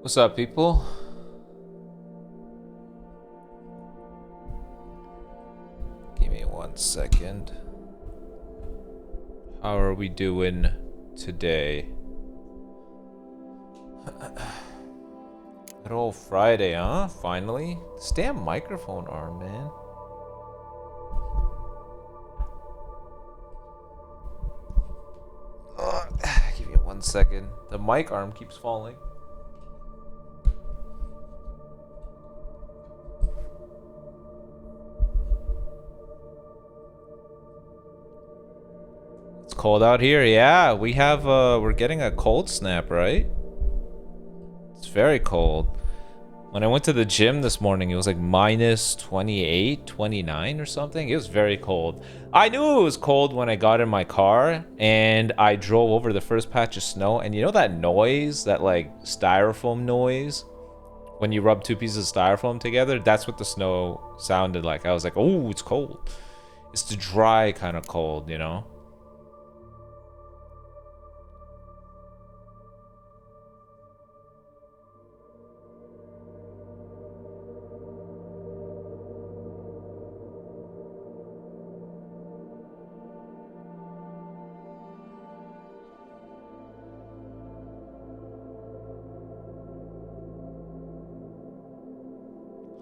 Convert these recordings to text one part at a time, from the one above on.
What's up, people? Give me 1 second. How are we doing today? Good old Friday, huh? Finally. This damn microphone arm, man. Give me 1 second. The mic arm keeps falling. It's cold out here. Yeah, we have we're getting a cold snap, right? It's very cold. When I went to the gym this morning, it was like minus 28, 29 or something. It was very cold. I knew it was cold when I got in my car and I drove over the first patch of snow. And you know that noise, that like styrofoam noise? When you rub two pieces of styrofoam together? That's what the snow sounded like. I was like, oh, it's cold. It's the dry kind of cold, you know?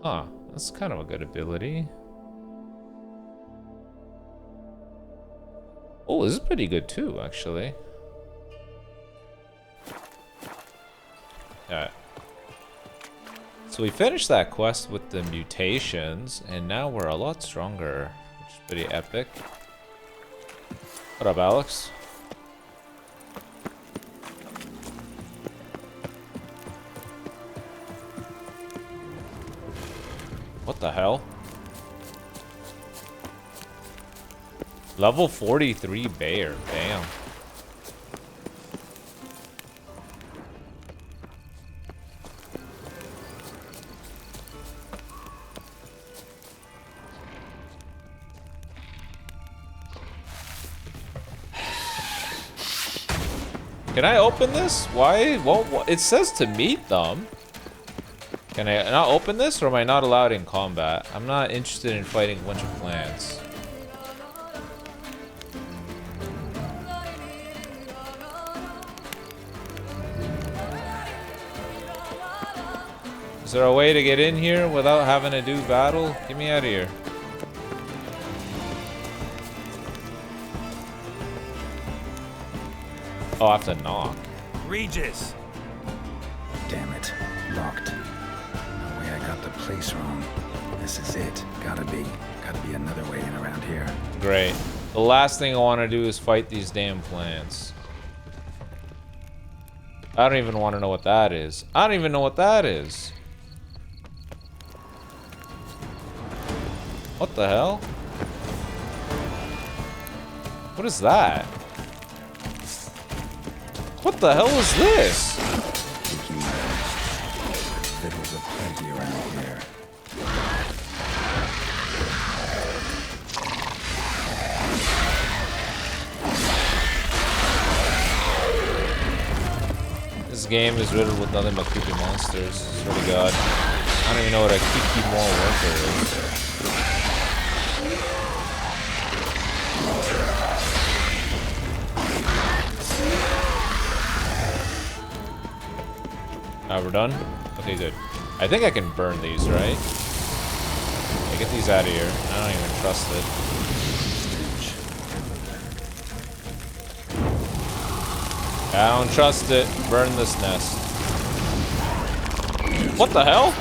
Huh, that's kind of a good ability. Oh, this is pretty good too, actually. Alright. So we finished that quest with the mutations, and now we're a lot stronger, which is pretty epic. What up, Alex? What the hell? Level 43 bear. Damn. Can I open this? Why? Well, it says to meet them. Can I not open this, or am I not allowed in combat? I'm not interested in fighting a bunch of plants. Is there a way to get in here without having to do battle? Get me out of here. Oh, I have to knock. Regis! Damn it. Locked. No way I got the place wrong. This is it. Gotta be another way in around here. Great. The last thing I want to do is fight these damn plants. I don't even want to know what that is. I don't even know what that is. What the hell? What is that? What the hell is this? Fiddles are plenty around here. This game is riddled with nothing but creepy monsters. Swear to God. I don't even know what a Kiki Mall worker is. We're done? Okay, good. I think I can burn these, right? Okay, get these out of here. I don't even trust it. I don't trust it. Burn this nest. What the hell?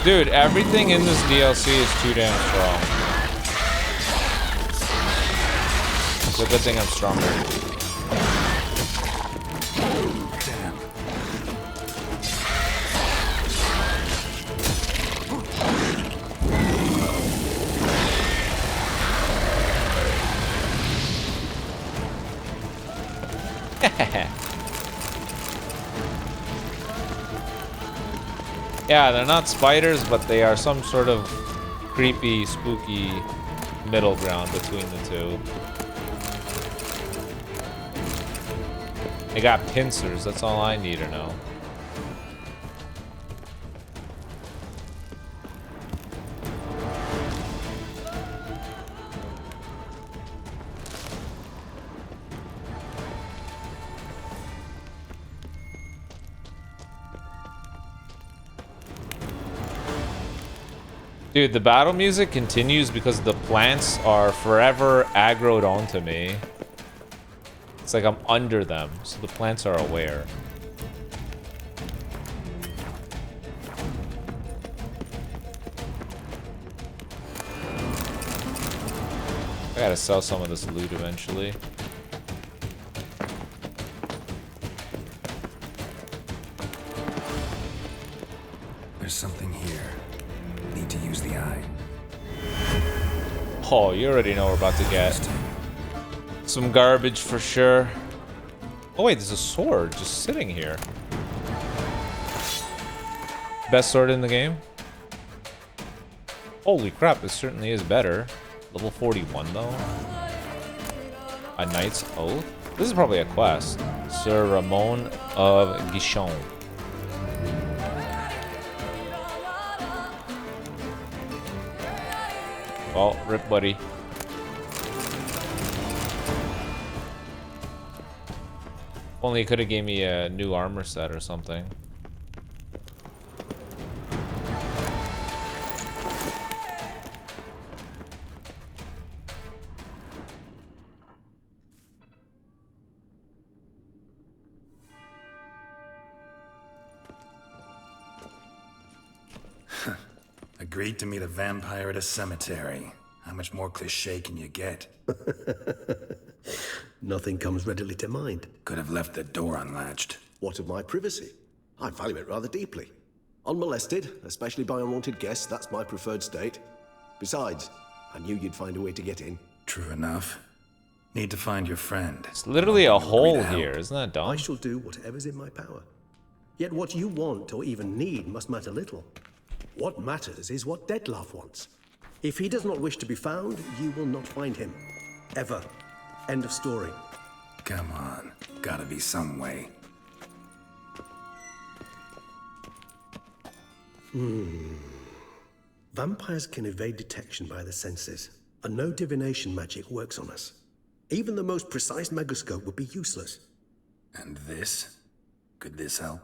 Dude, everything in this DLC is too damn strong. It's a good thing I'm stronger. Yeah, they're not spiders, but they are some sort of creepy, spooky middle ground between the two. I got pincers, that's all I need to know. Dude, the battle music continues because the plants are forever aggroed onto me. It's like I'm under them, so the plants are aware. I gotta sell some of this loot eventually. There's something here. Need to use the eye. Oh, you already know we're about to get some garbage for sure. Oh wait, there's a sword just sitting here. Best sword in the game? Holy crap, it certainly is better. Level 41 though. A Knight's Oath? This is probably a quest. Sir Ramon of Guichon. Well, rip, buddy. Only could have gave me a new armor set or something. Agreed to meet a vampire at a cemetery. How much more cliché can you get? Nothing comes readily to mind. Could have left the door unlatched. What of my privacy? I value it rather deeply. Unmolested, especially by unwanted guests, that's my preferred state. Besides, I knew you'd find a way to get in. True enough. Need to find your friend. It's literally a hole to help. here, isn't that dumb? I shall do whatever's in my power. Yet what you want or even need must matter little. What matters is what Detlef wants. If he does not wish to be found, you will not find him. Ever. End of story. Come on. Gotta be some way. Vampires can evade detection by the senses, and no divination magic works on us. Even the most precise megascope would be useless. And this? Could this help?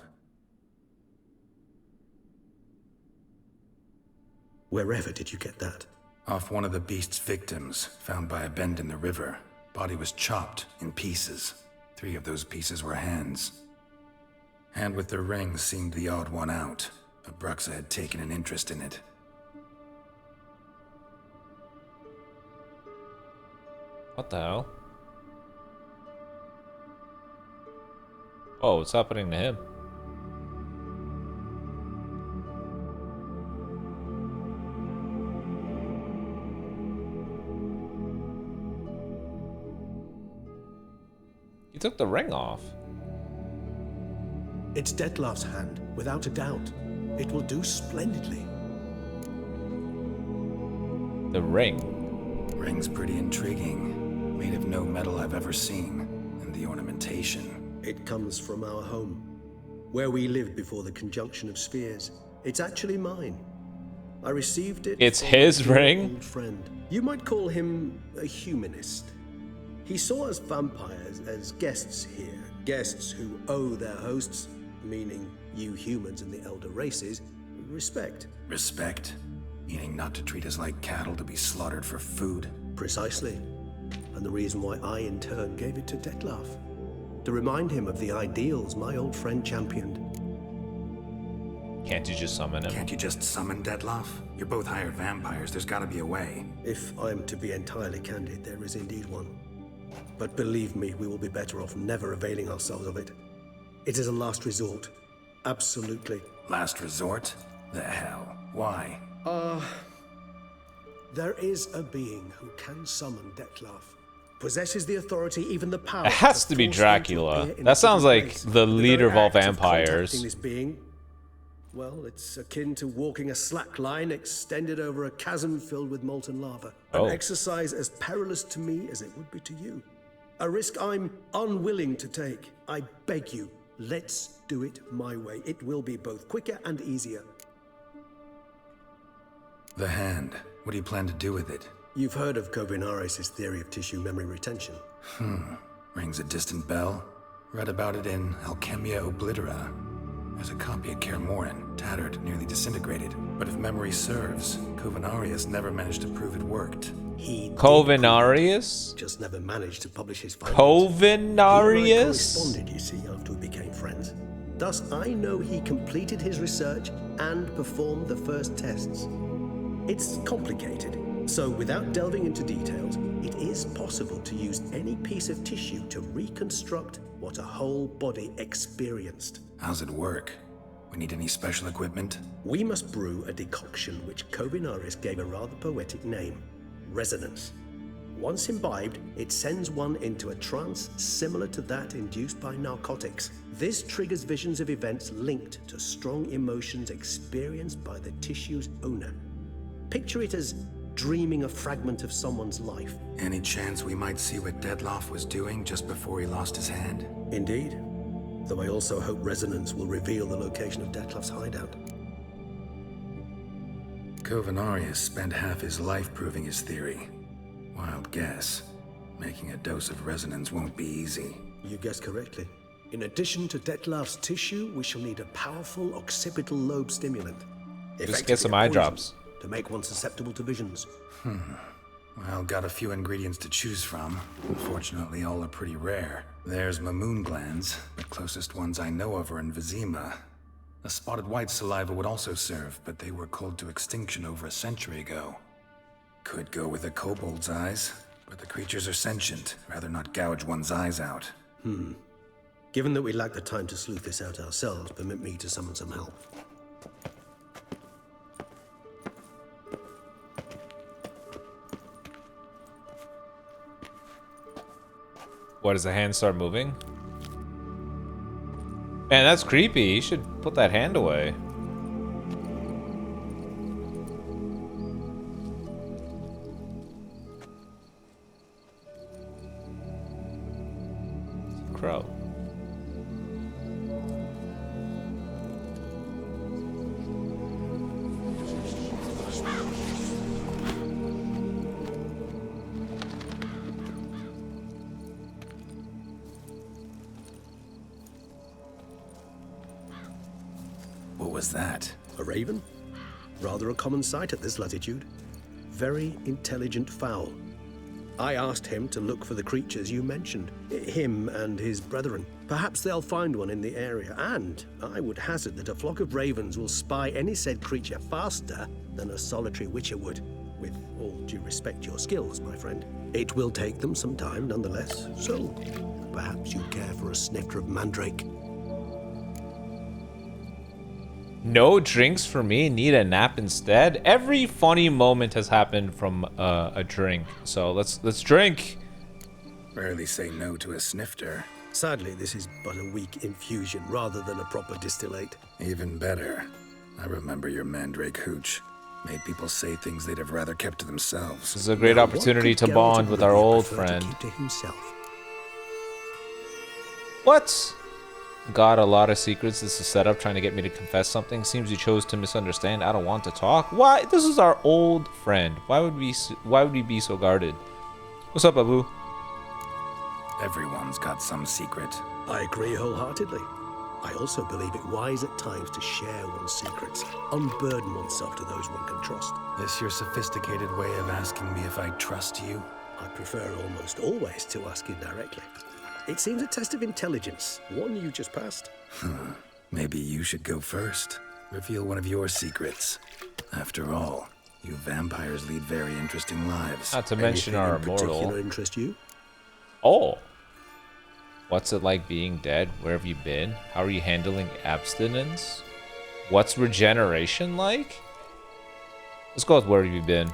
Wherever did you get that? Off one of the beast's victims, found by a bend in the river. Body was chopped in pieces. 3 of those pieces were hands. Hand with the ring seemed the odd one out, but Bruxa had taken an interest in it. What the hell? Oh, what's happening to him? He took the ring off. It's Detlef's hand, without a doubt. It will do splendidly. The ring. Ring's pretty intriguing. Made of no metal I've ever seen. And the ornamentation. It comes from our home, where we lived before the conjunction of spheres. It's actually mine. I received it. It's from his my ring? old friend. You might call him a humanist. He saw us vampires as guests here, guests who owe their hosts, meaning you humans and the elder races, respect. Respect? Meaning not to treat us like cattle to be slaughtered for food? Precisely. And the reason why I, in turn, gave it to Detlef. To remind him of the ideals my old friend championed. Can't you just summon him? Can't you just summon Detlef? You're both hired vampires, there's gotta be a way. If I'm to be entirely candid, there is indeed one. But believe me, we will be better off never availing ourselves of it. It is a last resort. Absolutely. Last resort? The hell? Why? There is a being who can summon Detlef. Possesses the authority, even the power. It has to be force him Dracula. appear in That a sounds different like place. the leader of very all act of vampires. contacting this being, well, it's akin to walking a slack line extended over a chasm filled with molten lava. Oh. An exercise as perilous to me as it would be to you. A risk I'm unwilling to take. I beg you, let's do it my way. It will be both quicker and easier. The hand. What do you plan to do with it? You've heard of Kovinaris' theory of tissue memory retention. Rings a distant bell. Read about it in Alchemia Oblitera. There's a copy at Kermoran, tattered, nearly disintegrated. But if memory serves, Kovinaris never managed to prove it worked. He did Kovinaris? just never managed to publish his findings. Kovinaris? He and I corresponded, you see, after we became friends. Thus, I know he completed his research and performed the first tests. It's complicated, so without delving into details, it is possible to use any piece of tissue to reconstruct what a whole body experienced. How's it work? We need any special equipment? We must brew a decoction which Kovinaris gave a rather poetic name, resonance. Once imbibed, it sends one into a trance similar to that induced by narcotics. This triggers visions of events linked to strong emotions experienced by the tissue's owner. Picture it as dreaming a fragment of someone's life. Any chance we might see what Dettlaff was doing just before he lost his hand? Indeed. Though I also hope resonance will reveal the location of Dettlaff's hideout. Kovinaris spent half his life proving his theory. Wild guess. Making a dose of resonance won't be easy. You guessed correctly. In addition to Dettlaff's tissue, we shall need a powerful occipital lobe stimulant. Just get some Effectively a eye poison drops. to make one susceptible to visions. Well, got a few ingredients to choose from. Unfortunately, all are pretty rare. There's Mamoon glands. The closest ones I know of are in Vizima. A spotted white saliva would also serve, but they were cold to extinction over a century ago. Could go with a kobold's eyes, but the creatures are sentient. Rather not gouge one's eyes out. Given that we lack the time to sleuth this out ourselves, permit me to summon some help. What, does the hand start moving? Man, that's creepy. You should put that hand away. Crow. What was that? A raven? Rather a common sight at this latitude. Very intelligent fowl. I asked him to look for the creatures you mentioned, him and his brethren. Perhaps they'll find one in the area, and I would hazard that a flock of ravens will spy any said creature faster than a solitary witcher would. With all due respect to your skills, my friend. It will take them some time nonetheless, so perhaps you care for a snifter of mandrake. No drinks for me. Need a nap instead. Every funny moment has happened from a drink. So let's drink. Rarely say no to a snifter. Sadly, this is but a weak infusion rather than a proper distillate. Even better. I remember your mandrake hooch. Made people say things they'd have rather kept to themselves. This is a great Now, opportunity what to could bond Geralt with our really old prefer to friend. keep to himself? What? Got a lot of secrets. This is a setup trying to get me to confess something. Seems you chose to misunderstand. I don't want to talk. Why? This is our old friend. Why would we be so guarded? What's up, Abu? Everyone's got some secret. I agree wholeheartedly. I also believe it wise at times to share one's secrets, unburden oneself to those one can trust. This your sophisticated way of asking me if I trust you? I prefer almost always to ask you directly. It seems a test of intelligence, one you just passed. Maybe you should go first. Reveal one of your secrets. After all, you vampires lead very interesting lives. Not to mention our Anything in particular immortal. interest you? Oh. What's it like being dead? Where have you been? How are you handling abstinence? What's regeneration like? Let's go with where have you been.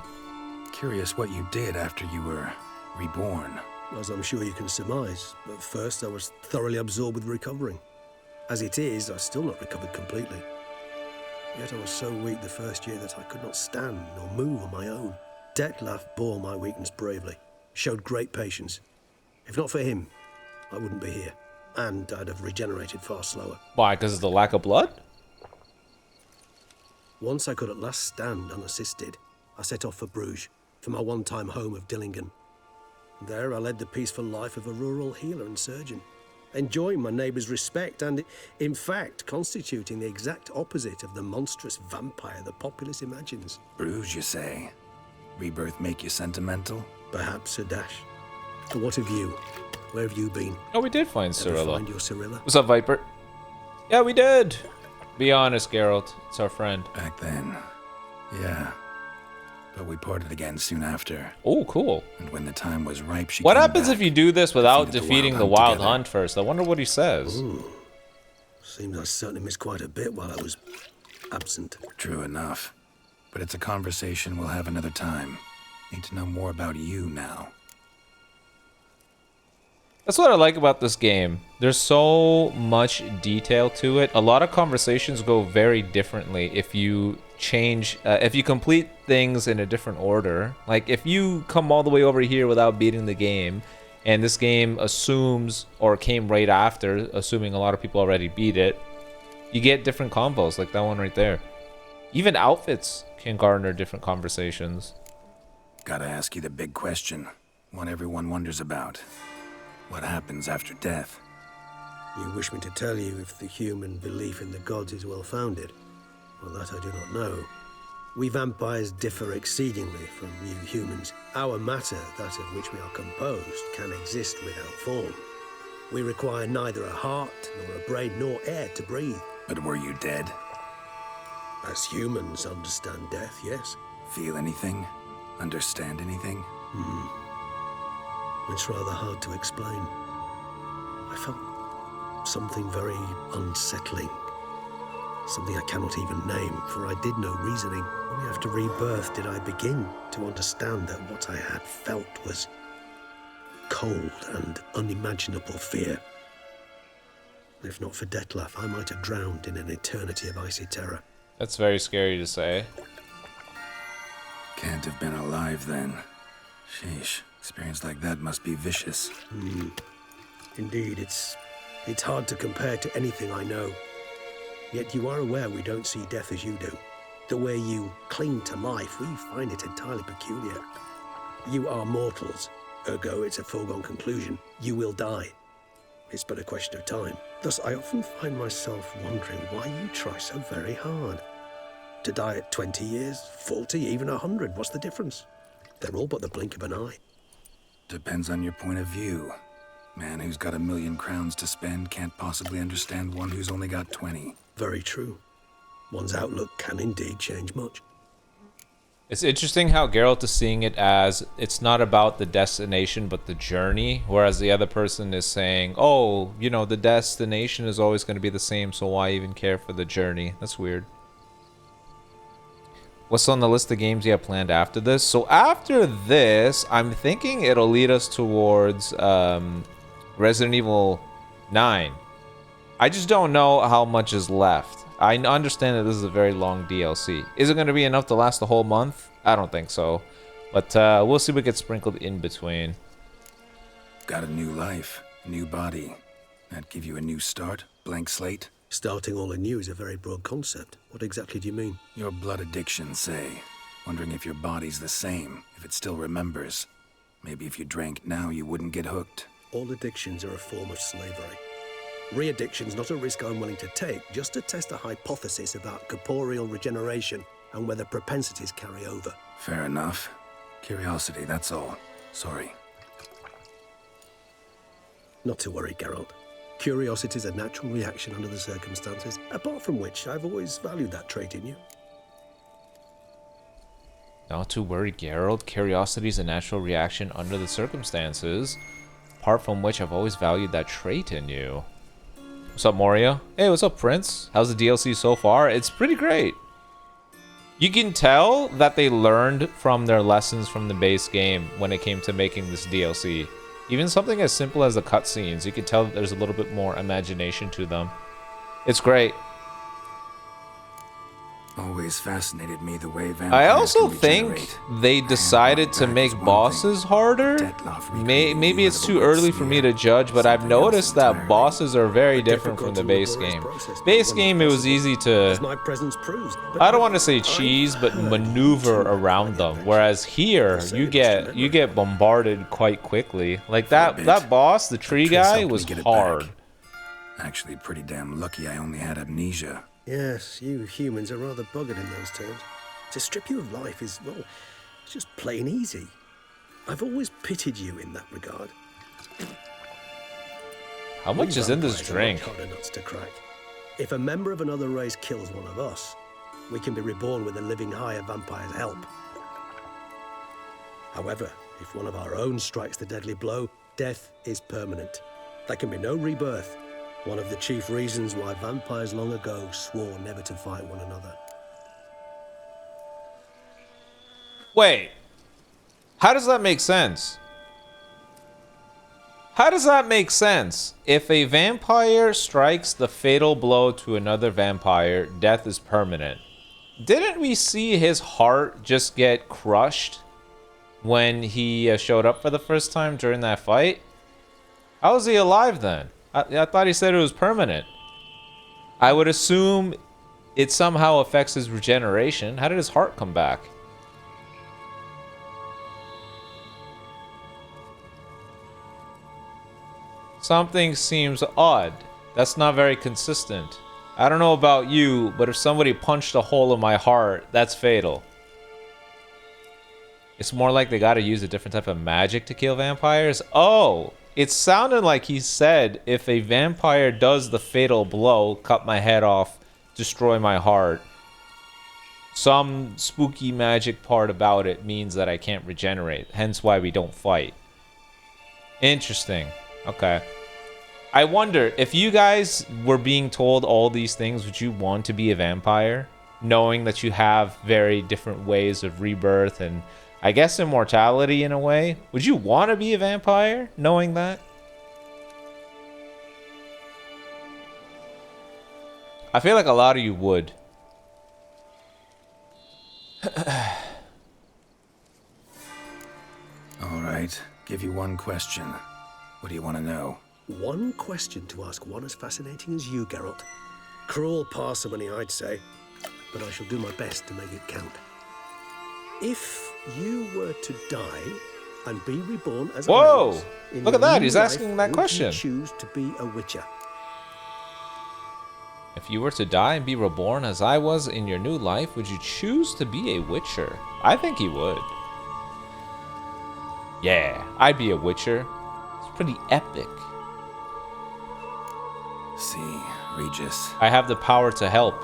Curious what you did after you were reborn. As I'm sure you can surmise, at first I was thoroughly absorbed with recovering. As it is, I've still not recovered completely. Yet I was so weak the first year that I could not stand nor move on my own. Dettlaff bore my weakness bravely, showed great patience. If not for him, I wouldn't be here. And I'd have regenerated far slower. Why? Because of the lack of blood? Once I could at last stand unassisted, I set off for Bruges, for my one-time home of Dillingen. There I led the peaceful life of a rural healer and surgeon, enjoying my neighbours' respect and, in fact, constituting the exact opposite of the monstrous vampire the populace imagines. Bruges, you say? Rebirth make you sentimental? Perhaps a dash. But what of you? Where have you been? Oh, we did find Ever Cirilla. find your Cirilla? What's up, Viper? Yeah, we did. Be honest, Geralt. It's our friend. Back then, yeah. But we parted again soon after. Oh, cool. And when the time was ripe, she What came happens back, if you do this without defeated defeating the Wild Wild Hunt together. Hunt first? I wonder what he says. Seems I certainly missed quite a bit while I was absent. True enough. But it's a conversation we'll have another time. Need to know more about you now. That's what I like about this game. There's so much detail to it. A lot of conversations go very differently if you change, if you complete things in a different order. Like if you come all the way over here without beating the game, and this game assumes, or came right after, assuming a lot of people already beat it, you get different combos, like that one right there. Even outfits can garner different conversations. Gotta ask you the big question. One everyone wonders about. What happens after death? You wish me to tell you if the human belief in the gods is well founded? Well, that I do not know. We vampires differ exceedingly from you humans. Our matter, that of which we are composed, can exist without form. We require neither a heart, nor a brain, nor air to breathe. But were you dead? As humans understand death, yes. Feel anything? Understand anything? It's rather hard to explain. I felt something very unsettling. Something I cannot even name, for I did no reasoning. Only after rebirth did I begin to understand that what I had felt was cold and unimaginable fear. If not for Detlef, I might have drowned in an eternity of icy terror. That's very scary to say. Can't have been alive then. Sheesh. Experience like that must be vicious. Indeed, it's hard to compare to anything I know. Yet you are aware we don't see death as you do. The way you cling to life, we find it entirely peculiar. You are mortals, ergo it's a foregone conclusion. You will die. It's but a question of time. Thus, I often find myself wondering why you try so very hard. To die at 20 years, 40, even 100, what's the difference? They're all but the blink of an eye. Depends on your point of view. Man who's got 1,000,000 crowns to spend can't possibly understand one who's only got 20. Very true. One's outlook can indeed change much. It's interesting how Geralt is seeing it as it's not about the destination but the journey, whereas the other person is saying, oh, you know, the destination is always going to be the same, so why even care for the journey? That's weird. What's on the list of games you have planned after this? So after this, I'm thinking it'll lead us towards Resident Evil 9. I just don't know how much is left. I understand that this is a very long DLC. Is it going to be enough to last the whole month? I don't think so. But we'll see what gets sprinkled in between. Got a new life, a new body. That give you a new start? Blank slate? Starting all anew is a very broad concept. What exactly do you mean? Your blood addiction, say. Wondering if your body's the same, if it still remembers. Maybe if you drank now, you wouldn't get hooked. All addictions are a form of slavery. Re-addiction's not a risk I'm willing to take, just to test a hypothesis about corporeal regeneration and whether propensities carry over. Fair enough. Curiosity, that's all. Sorry. Not to worry, Geralt. Curiosity is a natural reaction under the circumstances, apart from which I've always valued that trait in you. Not to worry, Geralt. Curiosity is a natural reaction under the circumstances, apart from which I've always valued that trait in you. What's up, Moria? Hey, what's up, Prince? How's the DLC so far? It's pretty great. You can tell that they learned from their lessons from the base game when it came to making this DLC. Even something as simple as the cutscenes, you can tell that there's a little bit more imagination to them. It's great. Always fascinated me the way vampires I also can think regenerate. they decided to make bosses harder. Maybe it's too early for me to judge, but I've noticed that bosses are very different from the base game. Base game, it was easy to, As my presence proves. I don't want to say cheese, but maneuver around them. Whereas here, you get bombarded quite quickly. Like that boss, the tree guy, was hard. Actually, pretty damn lucky I only had amnesia. Yes, you humans are rather buggered in those terms. To strip you of life is, well, it's just plain easy. I've always pitied you in that regard. How much is in this drink? Harder nuts to crack. If a member of another race kills one of us, we can be reborn with a living higher vampire's help. However, if one of our own strikes the deadly blow, death is permanent. There can be no rebirth. One of the chief reasons why vampires long ago swore never to fight one another. Wait. How does that make sense? How does that make sense? If a vampire strikes the fatal blow to another vampire, death is permanent. Didn't we see his heart just get crushed when he showed up for the first time during that fight? How was he alive then? I thought he said it was permanent. I would assume it somehow affects his regeneration. How did his heart come back? Something seems odd. That's not very consistent. I don't know about you, but if somebody punched a hole in my heart, that's fatal. It's more like they gotta use a different type of magic to kill vampires. Oh! It sounded like he said, if a vampire does the fatal blow, cut my head off, destroy my heart, some spooky magic part about it means that I can't regenerate. Hence why we don't fight. Interesting. Okay. I wonder, if you guys were being told all these things, would you want to be a vampire? Knowing that you have very different ways of rebirth and I guess immortality in a way. Would you want to be a vampire, knowing that? I feel like a lot of you would. All right, give you one question. What do you want to know? One question to ask one as fascinating as you, Geralt. Cruel parsimony, I'd say, but I shall do my best to make it count. If you were to die and be reborn as a Whoa! mouse, in Look at your that, new he's life, asking that would question. you choose to be a witcher? If you were to die and be reborn as I was in your new life, would you choose to be a witcher? I think he would. Yeah, I'd be a witcher. It's pretty epic. See, Regis. I have the power to help.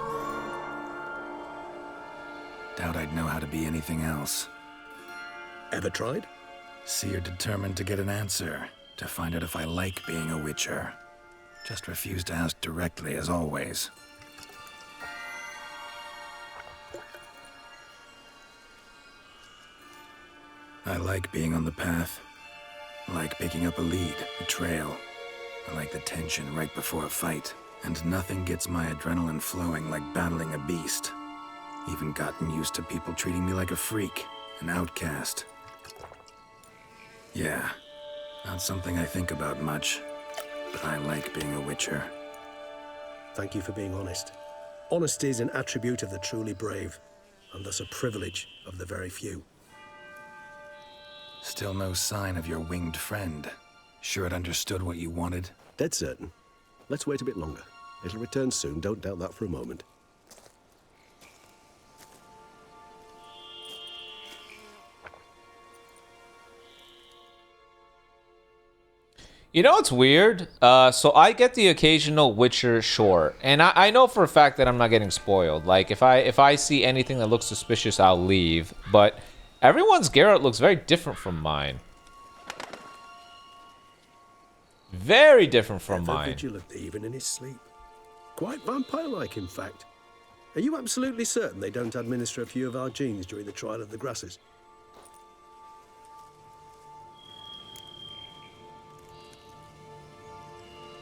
Doubt I'd know how to be anything else. Ever tried? See, you're determined to get an answer, to find out if I like being a witcher. Just refuse to ask directly, as always. I like being on the path. I like picking up a lead, a trail. I like the tension right before a fight. And nothing gets my adrenaline flowing like battling a beast. Even gotten used to people treating me like a freak, an outcast. Yeah, not something I think about much, but I like being a witcher. Thank you for being honest. Honesty is an attribute of the truly brave, and thus a privilege of the very few. Still no sign of your winged friend. Sure it understood what you wanted? Dead certain. Let's wait a bit longer. It'll return soon, don't doubt that for a moment. You know what's weird? So I get the occasional Witcher short, and I know for a fact that I'm not getting spoiled. Like if I see anything that looks suspicious, I'll leave. But everyone's Geralt looks very different from mine. Very different from Ever mine. vigilant even in his sleep. Quite vampire-like, in fact. Are you absolutely certain they don't administer a few of our genes during the trial of the grasses?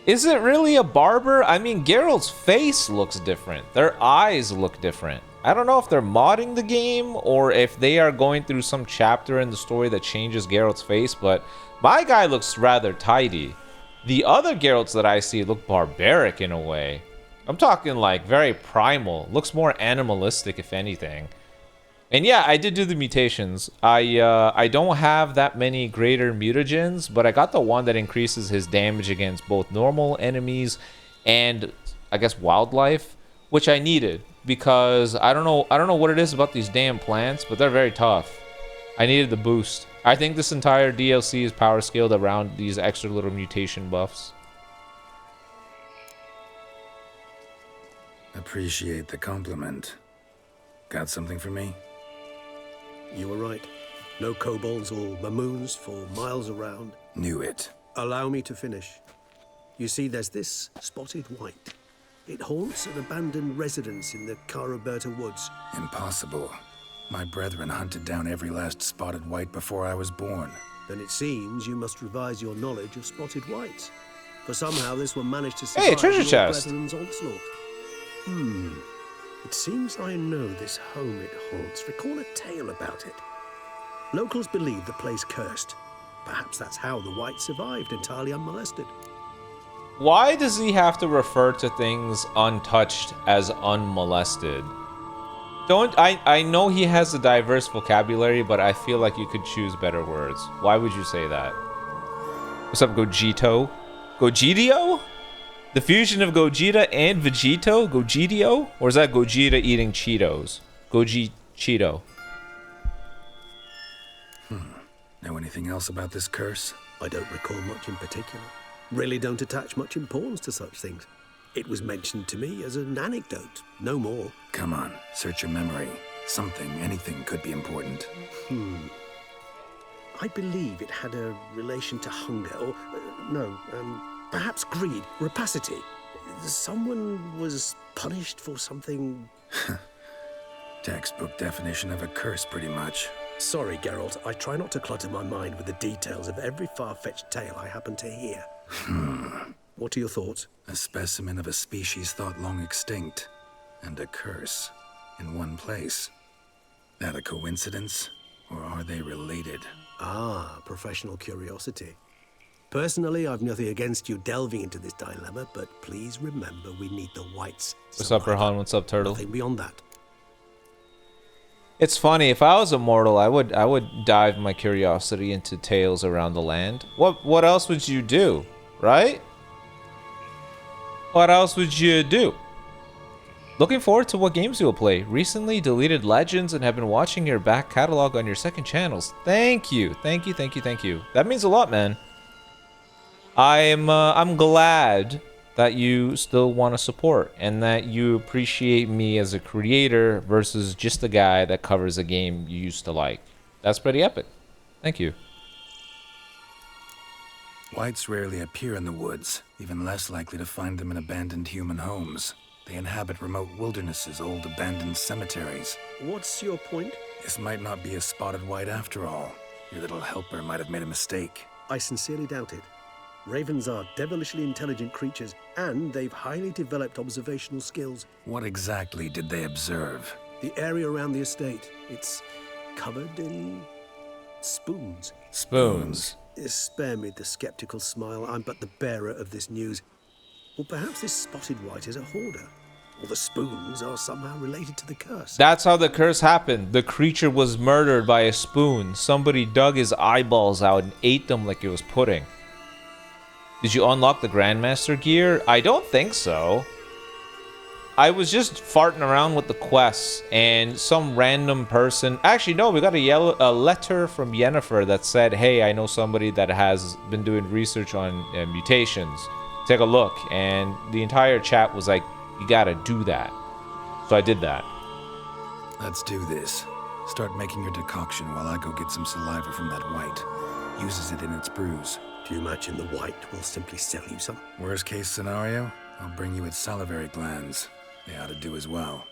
Is it really a barber? I mean, Geralt's face looks different. Their eyes look different. I don't know if they're modding the game or if they are going through some chapter in the story that changes Geralt's face, but my guy looks rather tidy. The other Geralts that I see look barbaric in a way. I'm talking like very primal. Looks more animalistic, if anything. And yeah, I did do the mutations. I don't have that many greater mutagens, but I got the one that increases his damage against both normal enemies and I guess wildlife, which I needed because I don't know what it is about these damn plants, but they're very tough. I needed the boost. I think this entire DLC is power scaled around these extra little mutation buffs. Appreciate the compliment. Got something for me? You were right. No kobolds or mamoons for miles around. Knew it. Allow me to finish. You see, there's this spotted white. It haunts an abandoned residence in the Caraberta woods. Impossible. My brethren hunted down every last spotted white before I was born. Then it seems you must revise your knowledge of spotted whites. For somehow this one managed to survive treasure your chest. brethren's onslaught. It seems I know this home it haunts. Recall a tale about it. Locals believe the place cursed. Perhaps that's how the white survived entirely unmolested. Why does he have to refer to things untouched as unmolested? I know he has a diverse vocabulary, but I feel like you could choose better words. Why would you say that? What's up, Gogito? Gogidio? The fusion of Gogeta and Vegito? Gogidio? Or is that Gogeta eating Cheetos? Goji Cheeto. Know anything else about this curse? I don't recall much in particular. Really don't attach much importance to such things. It was mentioned to me as an anecdote, no more. Come on, search your memory. Something, anything could be important. I believe it had a relation to hunger, or perhaps greed, rapacity. Someone was punished for something. Textbook definition of a curse, pretty much. Sorry, Geralt, I try not to clutter my mind with the details of every far-fetched tale I happen to hear. What are your thoughts? A specimen of a species thought long extinct, and a curse in one place. That a coincidence, or are they related? Ah, professional curiosity. Personally, I've nothing against you delving into this dilemma, but please remember we need the whites. What's up, Rahan? What's up, Turtle? Nothing beyond that. It's funny, if I was immortal, I would dive my curiosity into tales around the land. What else would you do, right? What else would you do? Looking forward to what games you'll play. Recently deleted Legends and have been watching your back catalog on your second channels. Thank you. Thank you, thank you, thank you. That means a lot, man. I'm glad that you still want to support and that you appreciate me as a creator versus just a guy that covers a game you used to like. That's pretty epic. Thank you. Whites rarely appear in the woods, even less likely to find them in abandoned human homes. They inhabit remote wildernesses, old abandoned cemeteries. What's your point? This might not be a spotted white after all. Your little helper might have made a mistake. I sincerely doubt it. Ravens are devilishly intelligent creatures, and they've highly developed observational skills. What exactly did they observe? The area around the estate, it's covered in spoons. Spoons. Spare me the skeptical smile. I'm but the bearer of this news. Or perhaps this spotted white is a hoarder. Or the spoons are somehow related to the curse. That's how the curse happened. The creature was murdered by a spoon. Somebody dug his eyeballs out and ate them like it was pudding. Did you unlock the Grandmaster gear? I don't think so. I was just farting around with the quests, and some random person... Actually, no, we got a letter from Yennefer that said, hey, I know somebody that has been doing research on mutations. Take a look. And the entire chat was like, you gotta do that. So I did that. Let's do this. Start making your decoction while I go get some saliva from that white. Uses it in its brews. If you imagine the white, we'll simply sell you some. Worst case scenario, I'll bring you its salivary glands. They ought to do as well.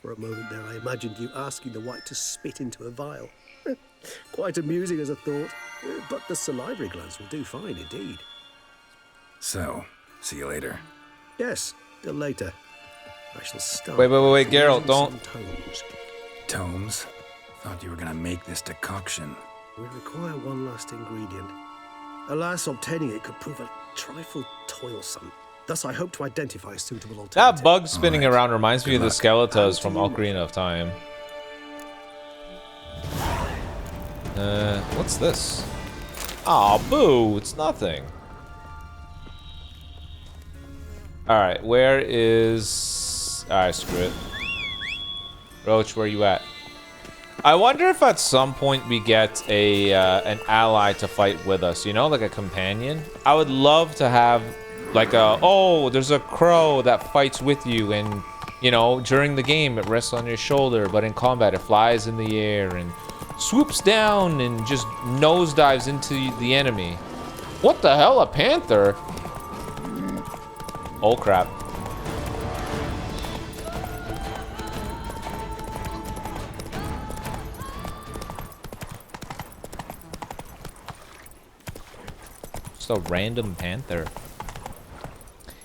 For a moment there, I imagined you asking the white to spit into a vial. Quite amusing as a thought, but the salivary glands will do fine indeed. So, see you later. Yes, till later. I shall start. Wait, by Geralt, creating don't. some tomes. Tomes? Thought you were gonna make this decoction. We require one last ingredient. Alas, obtaining it could prove a trifle toilsome. Thus, I hope to identify a suitable alternative. That bug spinning Alright. around reminds me of the Good luck. Skeletas from Ocarina of Time. What's this? Aw, boo, it's nothing. Alright, where is... Alright, screw it. Roach, where you at? I wonder if at some point we get a an ally to fight with us, you know, like a companion. I would love to have like a, oh, there's a crow that fights with you, and you know, during the game it rests on your shoulder, but in combat it flies in the air and swoops down and just nosedives into the enemy. What the hell, a panther? Oh crap. Just a random panther.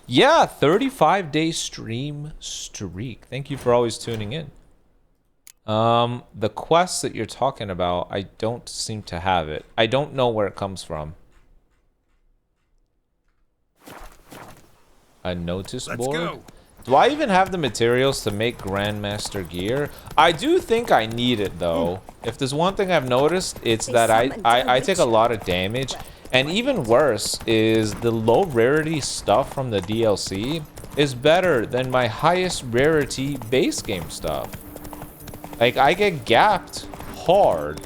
Yeah, 35-day stream streak. Thank you for always tuning in. The quest that you're talking about, I don't seem to have it. I don't know where it comes from. A notice board? Go. Do I even have the materials to make Grandmaster gear? I do think I need it though. If there's one thing I've noticed, it's that I take a lot of damage. And even worse is the low rarity stuff from the DLC is better than my highest rarity base game stuff. Like, I get gapped hard.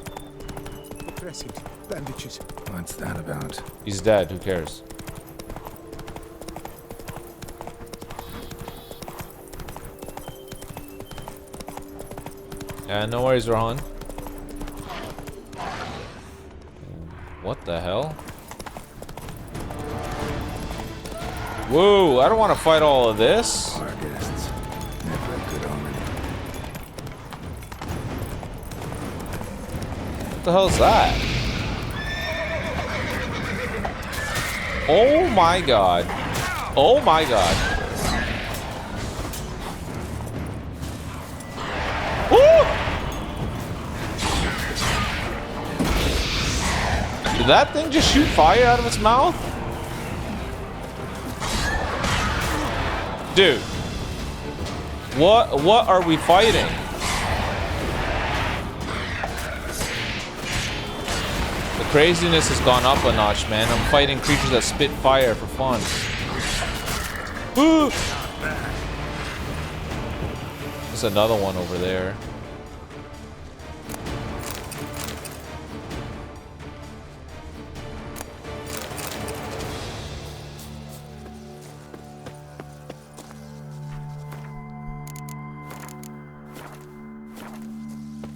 Dressings, bandages. What's that about? He's dead, who cares? Yeah, no worries, Rohan. What the hell? Whoa, I don't want to fight all of this. Our guests. Never a good omen. What the hell is that? Oh my god. Oh my god. Woo! Did that thing just shoot fire out of its mouth? Dude. What are we fighting? The craziness has gone up a notch, man. I'm fighting creatures that spit fire for fun. Woo! There's another one over there.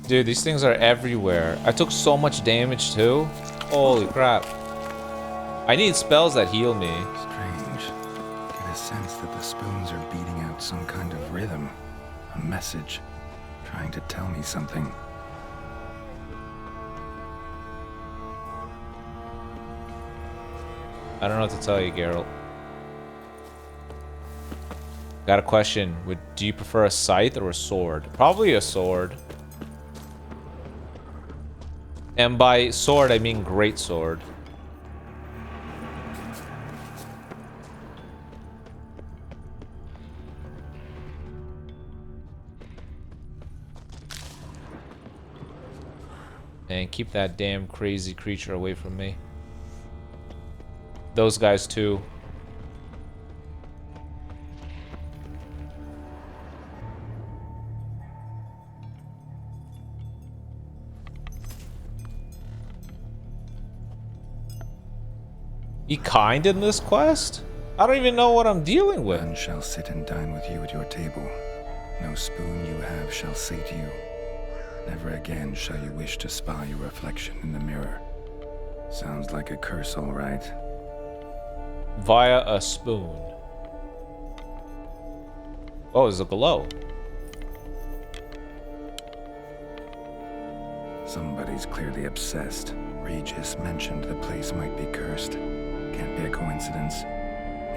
Dude, these things are everywhere. I took so much damage too. Holy crap. I need spells that heal me. Strange. Get a sense that the spoons are beating out some kind of rhythm. A message. Trying to tell me something. I don't know what to tell you, Geralt. Got a question. Do you prefer a scythe or a sword? Probably a sword. And by sword, I mean great sword. And keep that damn crazy creature away from me. Those guys too. Be kind in this quest? I don't even know what I'm dealing with. None shall sit and dine with you at your table. No spoon you have shall sate you. Never again shall you wish to spy your reflection in the mirror. Sounds like a curse, all right. Via a spoon. Oh, there's a glow. Somebody's clearly obsessed. Regis mentioned the place might be cursed. Can't be a coincidence.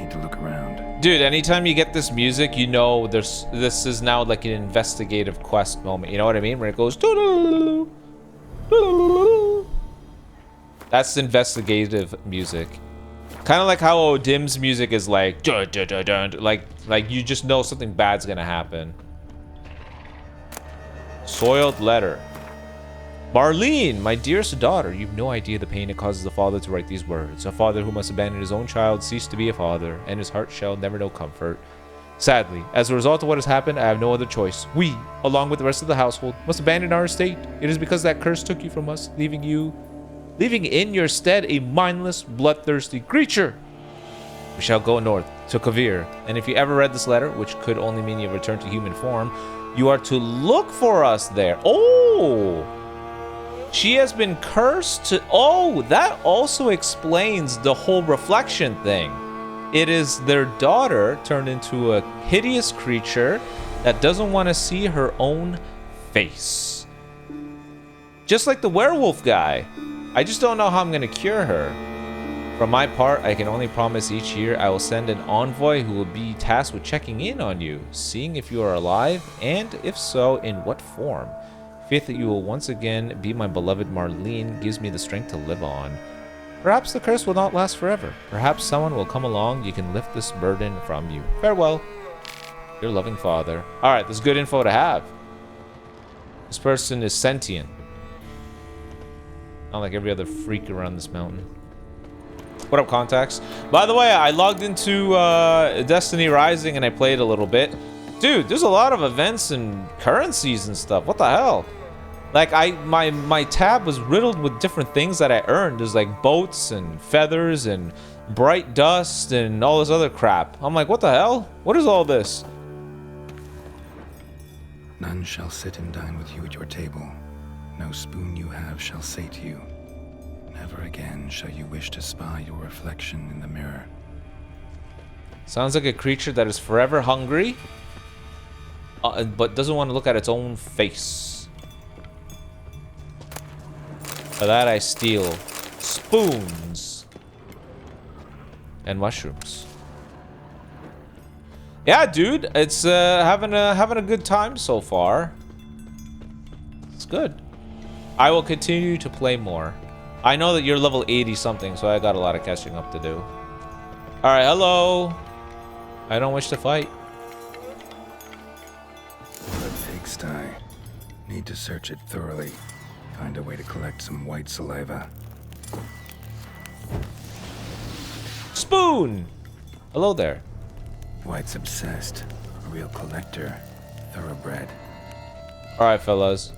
Need to look around. Dude, anytime you get this music, you know this is now like an investigative quest moment. You know what I mean? Where it goes. That's investigative music. Kind of like how Odim's music is like, dun, dun, dun, dun, like you just know something bad's gonna happen. Soiled letter. Marlene, my dearest daughter, you've no idea the pain it causes a father to write these words. A father who must abandon his own child ceased to be a father, and his heart shall never know comfort. Sadly, as a result of what has happened, I have no other choice. We, along with the rest of the household, must abandon our estate. It is because that curse took you from us, leaving in your stead a mindless, bloodthirsty creature. We shall go north to Kavir, and if you ever read this letter, which could only mean you return to human form, you are to look for us there. Oh! She has been cursed to... Oh, that also explains the whole reflection thing. It is their daughter turned into a hideous creature that doesn't want to see her own face. Just like the werewolf guy. I just don't know how I'm going to cure her. For my part, I can only promise each year I will send an envoy who will be tasked with checking in on you, seeing if you are alive, and if so, in what form. Faith that you will once again be my beloved Marlene gives me the strength to live on. Perhaps the curse will not last forever. Perhaps someone will come along you can lift this burden from you. Farewell, your loving father. Alright, this is good info to have. This person is sentient. Not like every other freak around this mountain. What up, contacts? By the way, I logged into Destiny Rising and I played a little bit. Dude, there's a lot of events and currencies and stuff. What the hell? Like, my tab was riddled with different things that I earned. There's like boats and feathers and bright dust and all this other crap. I'm like, what the hell? What is all this? None shall sit and dine with you at your table. No spoon you have shall sate you. Never again shall you wish to spy your reflection in the mirror. Sounds like a creature that is forever hungry, but doesn't want to look at its own face. For that I steal spoons and mushrooms. Yeah, dude, it's having a good time so far. It's good. I will continue to play more. I know that you're level 80 something, so I got a lot of catching up to do. All right, hello. I don't wish to fight. A pigsty. Need to search it thoroughly. Find a way to collect some white saliva. Spoon! Hello there. White's obsessed. A real collector. Thoroughbred. Alright, fellas.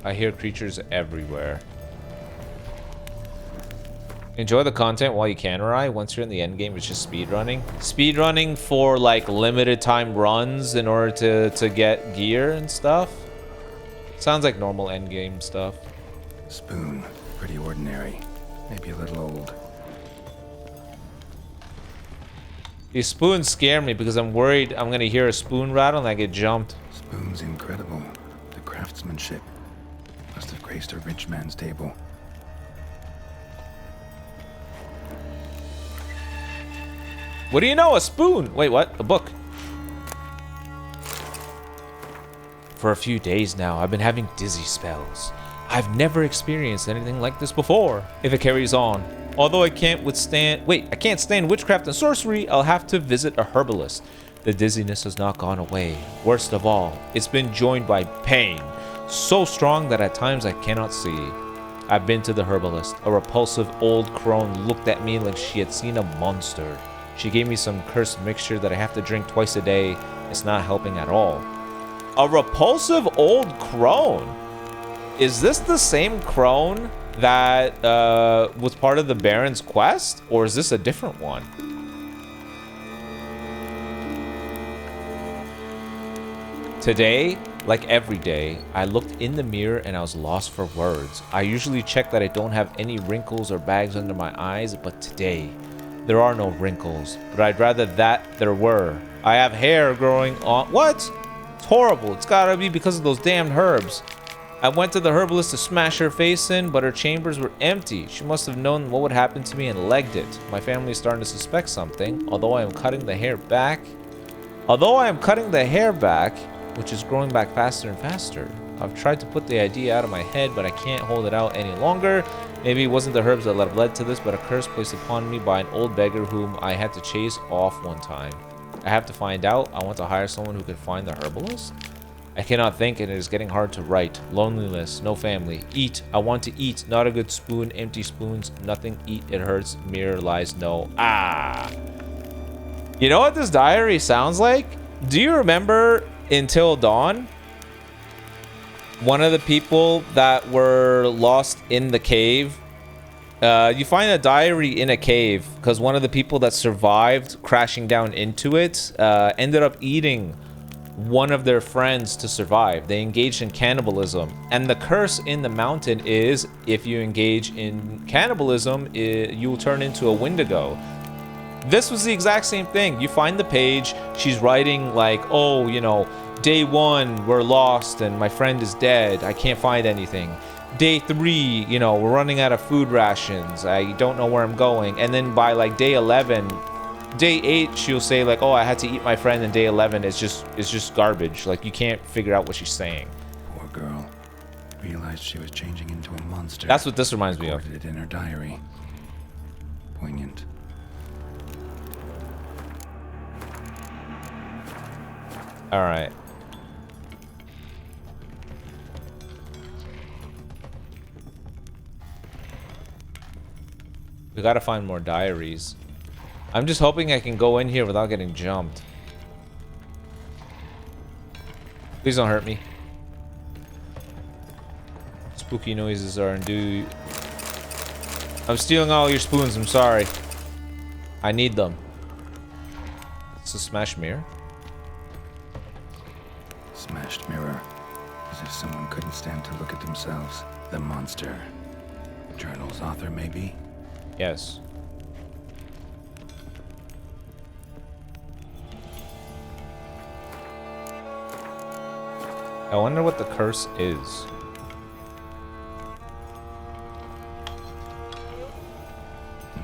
I hear creatures everywhere. Enjoy the content while you can, Rai. Once you're in the end game, it's just speedrunning. Speedrunning for like limited time runs in order to get gear and stuff. Sounds like normal end game stuff. Spoon. Pretty ordinary. Maybe a little old. These spoons scare me because I'm worried I'm gonna hear a spoon rattle and I get jumped. Spoon's incredible. The craftsmanship. Must have graced a rich man's table. What do you know? A spoon! Wait, what? A book. For a few days now, I've been having dizzy spells. I've never experienced anything like this before. If it carries on, although I can't stand witchcraft and sorcery, I'll have to visit a herbalist. The dizziness has not gone away. Worst of all, it's been joined by pain, so strong that at times I cannot see. I've been to the herbalist. A repulsive old crone looked at me like she had seen a monster. She gave me some cursed mixture that I have to drink twice a day. It's not helping at all. A repulsive old crone? Is this the same crone that was part of the Baron's quest? Or is this a different one? Today, like every day, I looked in the mirror and I was lost for words. I usually check that I don't have any wrinkles or bags under my eyes, but today, there are no wrinkles, but I'd rather that there were. I have hair growing on... What? It's horrible. It's gotta be because of those damned herbs. I went to the herbalist to smash her face in, but her chambers were empty. She must have known what would happen to me and legged it. My family is starting to suspect something, although I am cutting the hair back. Which is growing back faster and faster. I've tried to put the idea out of my head, but I can't hold it out any longer. Maybe it wasn't the herbs that led to this, but a curse placed upon me by an old beggar whom I had to chase off one time. I have to find out. I want to hire someone who can find the herbalist. I cannot think, and it is getting hard to write. Loneliness, no family. Eat. I want to eat. Not a good spoon. Empty spoons. Nothing. Eat. It hurts. Mirror lies. No. Ah. You know what this diary sounds like? Do you remember Until Dawn? One of the people that were lost in the cave. You find a diary in a cave because one of the people that survived crashing down into it ended up eating one of their friends to survive. They engaged in cannibalism, and the curse in the mountain is if you engage in cannibalism, you will turn into a Wendigo. This was the exact same thing. You find the page, she's writing like, oh, you know, day 1 we're lost and my friend is dead, I can't find anything. Day 3, you know, we're running out of food rations, I don't know where I'm going. And then by like day 11, day 8, she'll say like, oh, I had to eat my friend, and day 11 it's just garbage. Like, you can't figure out what she's saying. Poor girl realized she was changing into a monster. That's what this reminds me of. Recorded it in her diary. Poignant. All right. We gotta find more diaries. I'm just hoping I can go in here without getting jumped. Please don't hurt me. Spooky noises are undue. I'm stealing all your spoons, I'm sorry. I need them. It's a smashed mirror. Smashed mirror. As if someone couldn't stand to look at themselves. The monster. Journal's author, maybe? Yes. I wonder what the curse is.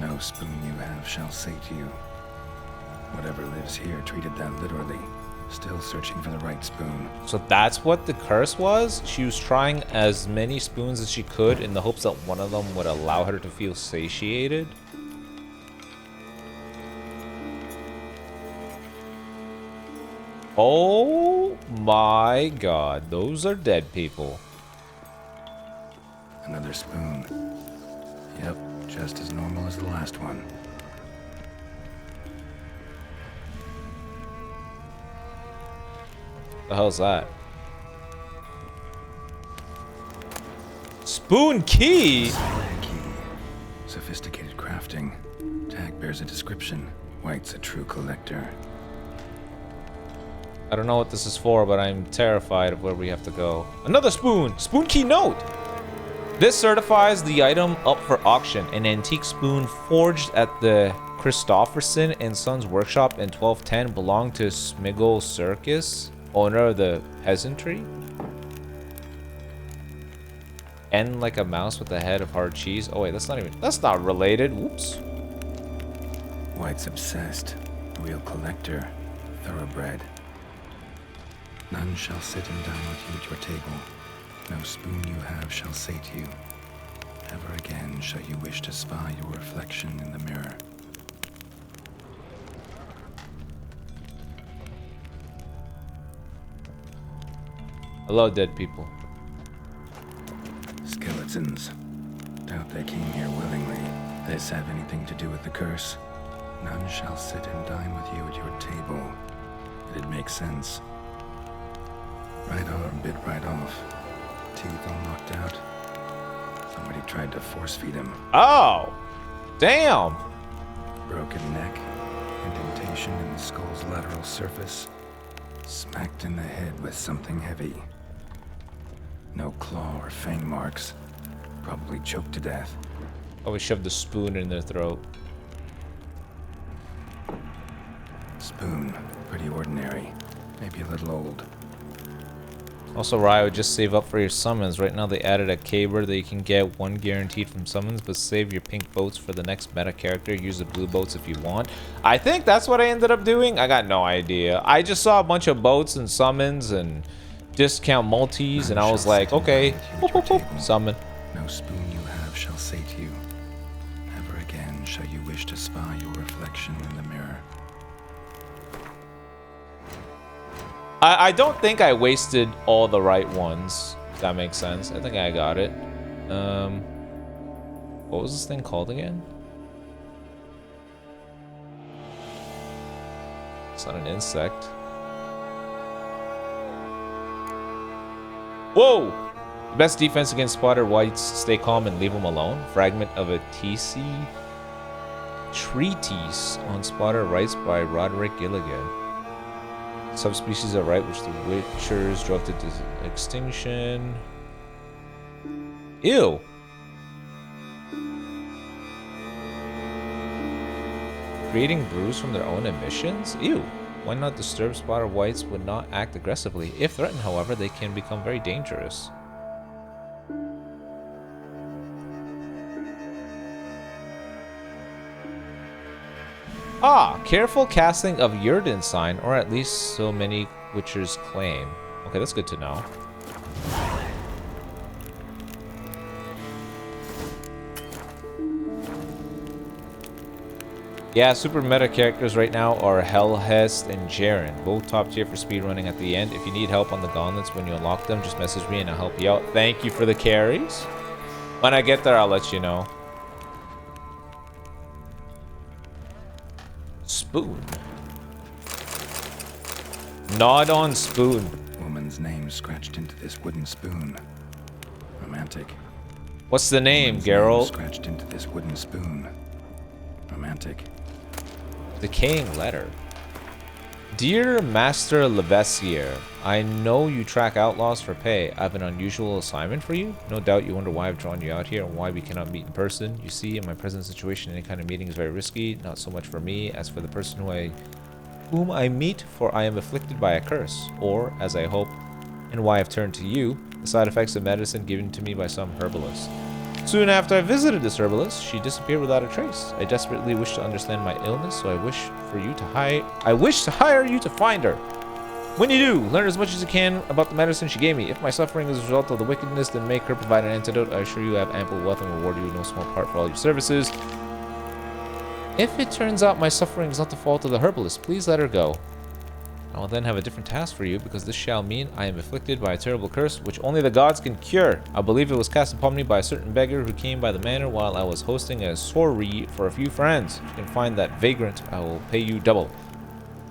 No spoon you have shall sate you. Whatever lives here treated that literally. Still searching for the right spoon. So that's what the curse was? She was trying as many spoons as she could in the hopes that one of them would allow her to feel satiated? Oh my god, those are dead people. Another spoon. Yep, just as normal as the last one. The hell's that? Spoon key? Silent key. Sophisticated crafting. Tag bears a description. White's a true collector. I don't know what this is for, but I'm terrified of where we have to go. Another spoon! Spoon key note! This certifies the item up for auction. An antique spoon forged at the Christopherson and Sons workshop in 1210 belonged to Smiggle Circus, owner of the peasantry. End like a mouse with a head of hard cheese. Oh wait, that's not related. Whoops. White's obsessed. Real collector. Thoroughbred. None shall sit and dine with you at your table. No spoon you have shall sate you. Never again shall you wish to spy your reflection in the mirror. Hello, dead people. Skeletons. Doubt they came here willingly. This have anything to do with the curse? None shall sit and dine with you at your table. It'd make sense. Right arm bit right off. Teeth all knocked out. Somebody tried to force feed him. Oh! Damn! Broken neck. Indentation in the skull's lateral surface. Smacked in the head with something heavy. No claw or fang marks. Probably choked to death. Oh, we shoved the spoon in their throat. Spoon. Pretty ordinary. Maybe a little old. Also, Ryo, just save up for your summons. Right now they added a caber that you can get 1 guaranteed from summons, but save your pink boats for the next meta character. Use the blue boats if you want. I think that's what I ended up doing. I got no idea. I just saw a bunch of boats and summons and discount multis, and I was like, okay, summon. No spoon you have shall sate you. Never again shall you wish to spy your reflection in the mirror. I don't think I wasted all the right ones, if that makes sense. I think I got it. What was this thing called again? It's not an insect. Whoa! Best defense against spotter whites, stay calm and leave them alone. Fragment of a TC treatise on spotter rights by Roderick Gilligan. Subspecies of right which the Witchers drove to extinction. Ew. Creating brews from their own emissions? Ew. Why not disturb spotter whites would not act aggressively. If threatened, however, they can become very dangerous. Ah, careful casting of Yurden sign, or at least so many Witchers claim. Okay, that's good to know. Yeah, super meta characters right now are Hellhest and Jaren, both top tier for speedrunning at the end. If you need help on the gauntlets when you unlock them, just message me and I'll help you out. Thank you for the carries. When I get there, I'll let you know. Spoon. Nod on spoon. Woman's name scratched into this wooden spoon. Romantic. What's the name, Woman's Geralt? name scratched into this wooden spoon. Romantic. Decaying letter. Dear Master Levessier, I know you track outlaws for pay. I have an unusual assignment for you. No doubt you wonder why I've drawn you out here and why we cannot meet in person. You see, in my present situation, any kind of meeting is very risky. Not so much for me as for the person whom I meet, for I am afflicted by a curse, or, as I hope, and why I've turned to you, the side effects of medicine given to me by some herbalist. Soon after I visited this herbalist, she disappeared without a trace. I desperately wish to understand my illness, so I wish to hire you to find her. When you do, learn as much as you can about the medicine she gave me. If my suffering is a result of the wickedness, then make her provide an antidote. I assure you I have ample wealth and reward you in no small part for all your services. If it turns out my suffering is not the fault of the herbalist, please let her go. I will then have a different task for you, because this shall mean I am afflicted by a terrible curse, which only the gods can cure. I believe it was cast upon me by a certain beggar who came by the manor while I was hosting a soiree for a few friends. If you can find that vagrant, I will pay you double.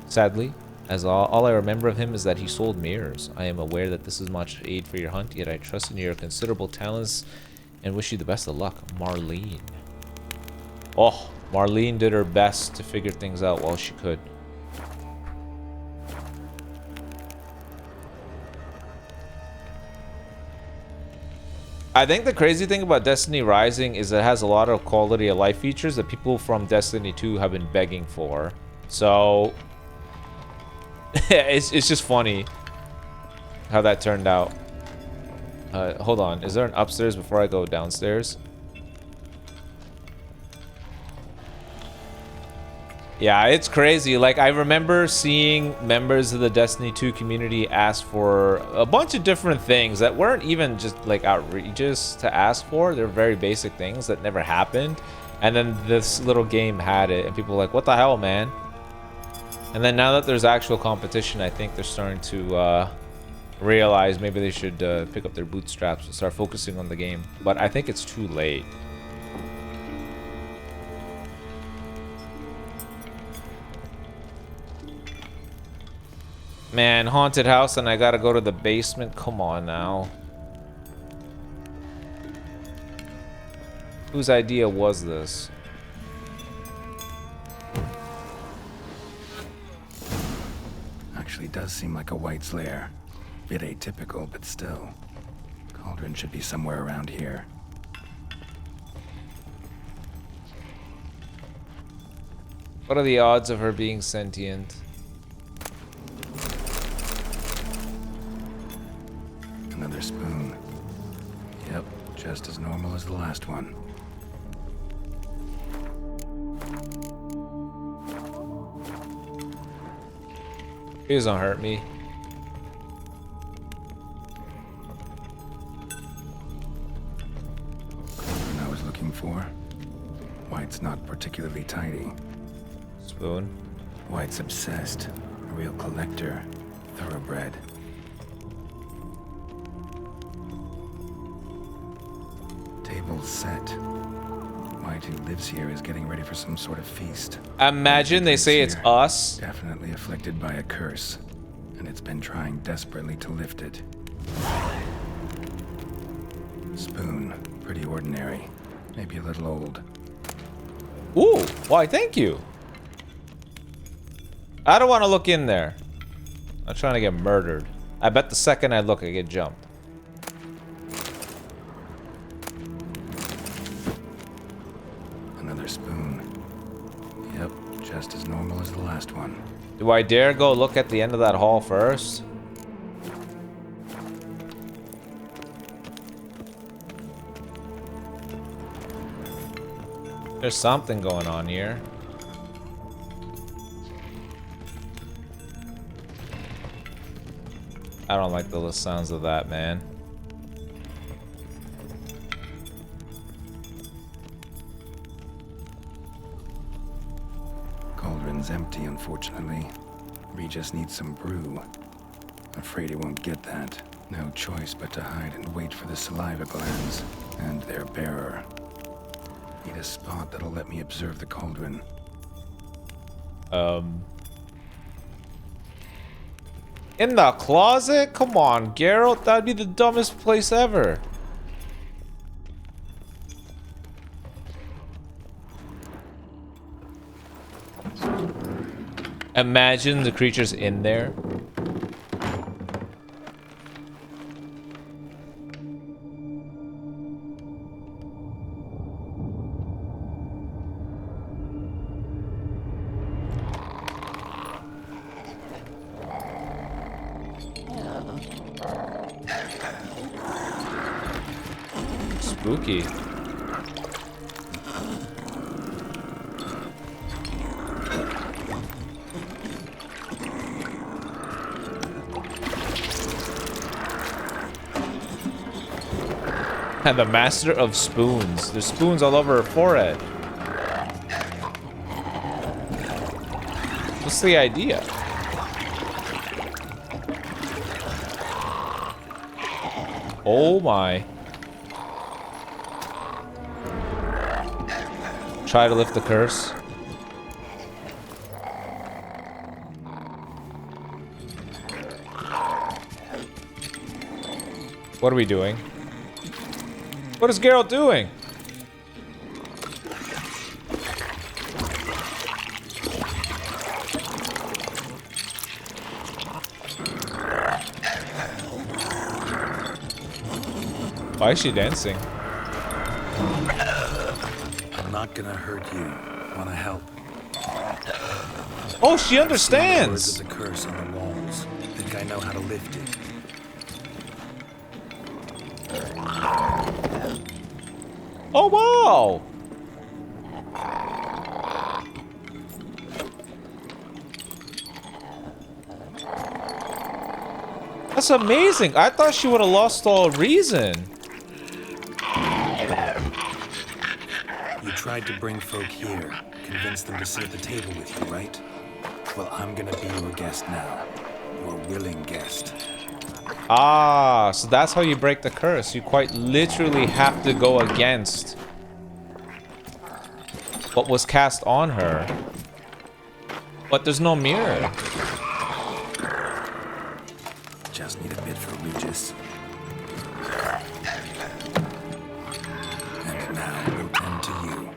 Sadly, as all I remember of him is that he sold mirrors. I am aware that this is much aid for your hunt, yet I trust in your considerable talents and wish you the best of luck. Marlene. Oh, Marlene did her best to figure things out while she could. I think the crazy thing about Destiny Rising is it has a lot of quality of life features that people from Destiny 2 have been begging for. So it's just funny how that turned out. Hold on, is there an upstairs before I go downstairs? Yeah, it's crazy. Like, I remember seeing members of the Destiny 2 community ask for a bunch of different things that weren't even just, like, outrageous to ask for. They're very basic things that never happened. And then this little game had it, and people were like, what the hell, man? And then now that there's actual competition, I think they're starting to realize maybe they should pick up their bootstraps and start focusing on the game. But I think it's too late. Man, haunted house and I gotta go to the basement. Come on now. Whose idea was this? Actually does seem like a white's lair. Bit atypical, but still. Cauldron should be somewhere around here. What are the odds of her being sentient? just as normal as the last one. Please don't hurt me. What I was looking for. White's not particularly tidy. Spoon. White's obsessed. A real collector. Thoroughbred. Table's set. White, who lives here, is getting ready for some sort of feast. Imagine they say it's us. Definitely afflicted by a curse, and it's been trying desperately to lift it. Spoon, pretty ordinary, maybe a little old. Ooh, why, thank you. I don't want to look in there. I'm trying to get murdered. I bet the second I look, I get jumped. Another spoon. Yep, just as normal as the last one. Do I dare go look at the end of that hall first? There's something going on here. I don't like the sounds of that, man. Cauldron's empty, unfortunately. Regis needs some brew. Afraid he won't get that. No choice but to hide and wait for the saliva glands and their bearer. Need a spot that'll let me observe the cauldron. In the closet? Come on, Geralt. That'd be the dumbest place ever. Imagine the creature's in there. Spooky. And the master of spoons. There's spoons all over her forehead. What's the idea? Oh my. Try to lift the curse. What are we doing? What is Geralt doing? Why is she dancing? I'm not gonna hurt you. Wanna help? Oh, she Words understands. of the curse on the walls. Think I know how to lift it. Oh, wow. That's amazing. I thought she would have lost all reason. You tried to bring folk here, convince them to sit at the table with you, right? Well, I'm gonna be your guest now. Your willing guest. Ah, so that's how you break the curse. You quite literally have to go against what was cast on her. But there's no mirror. Just need a bit for Regis. And now we'll tend to you.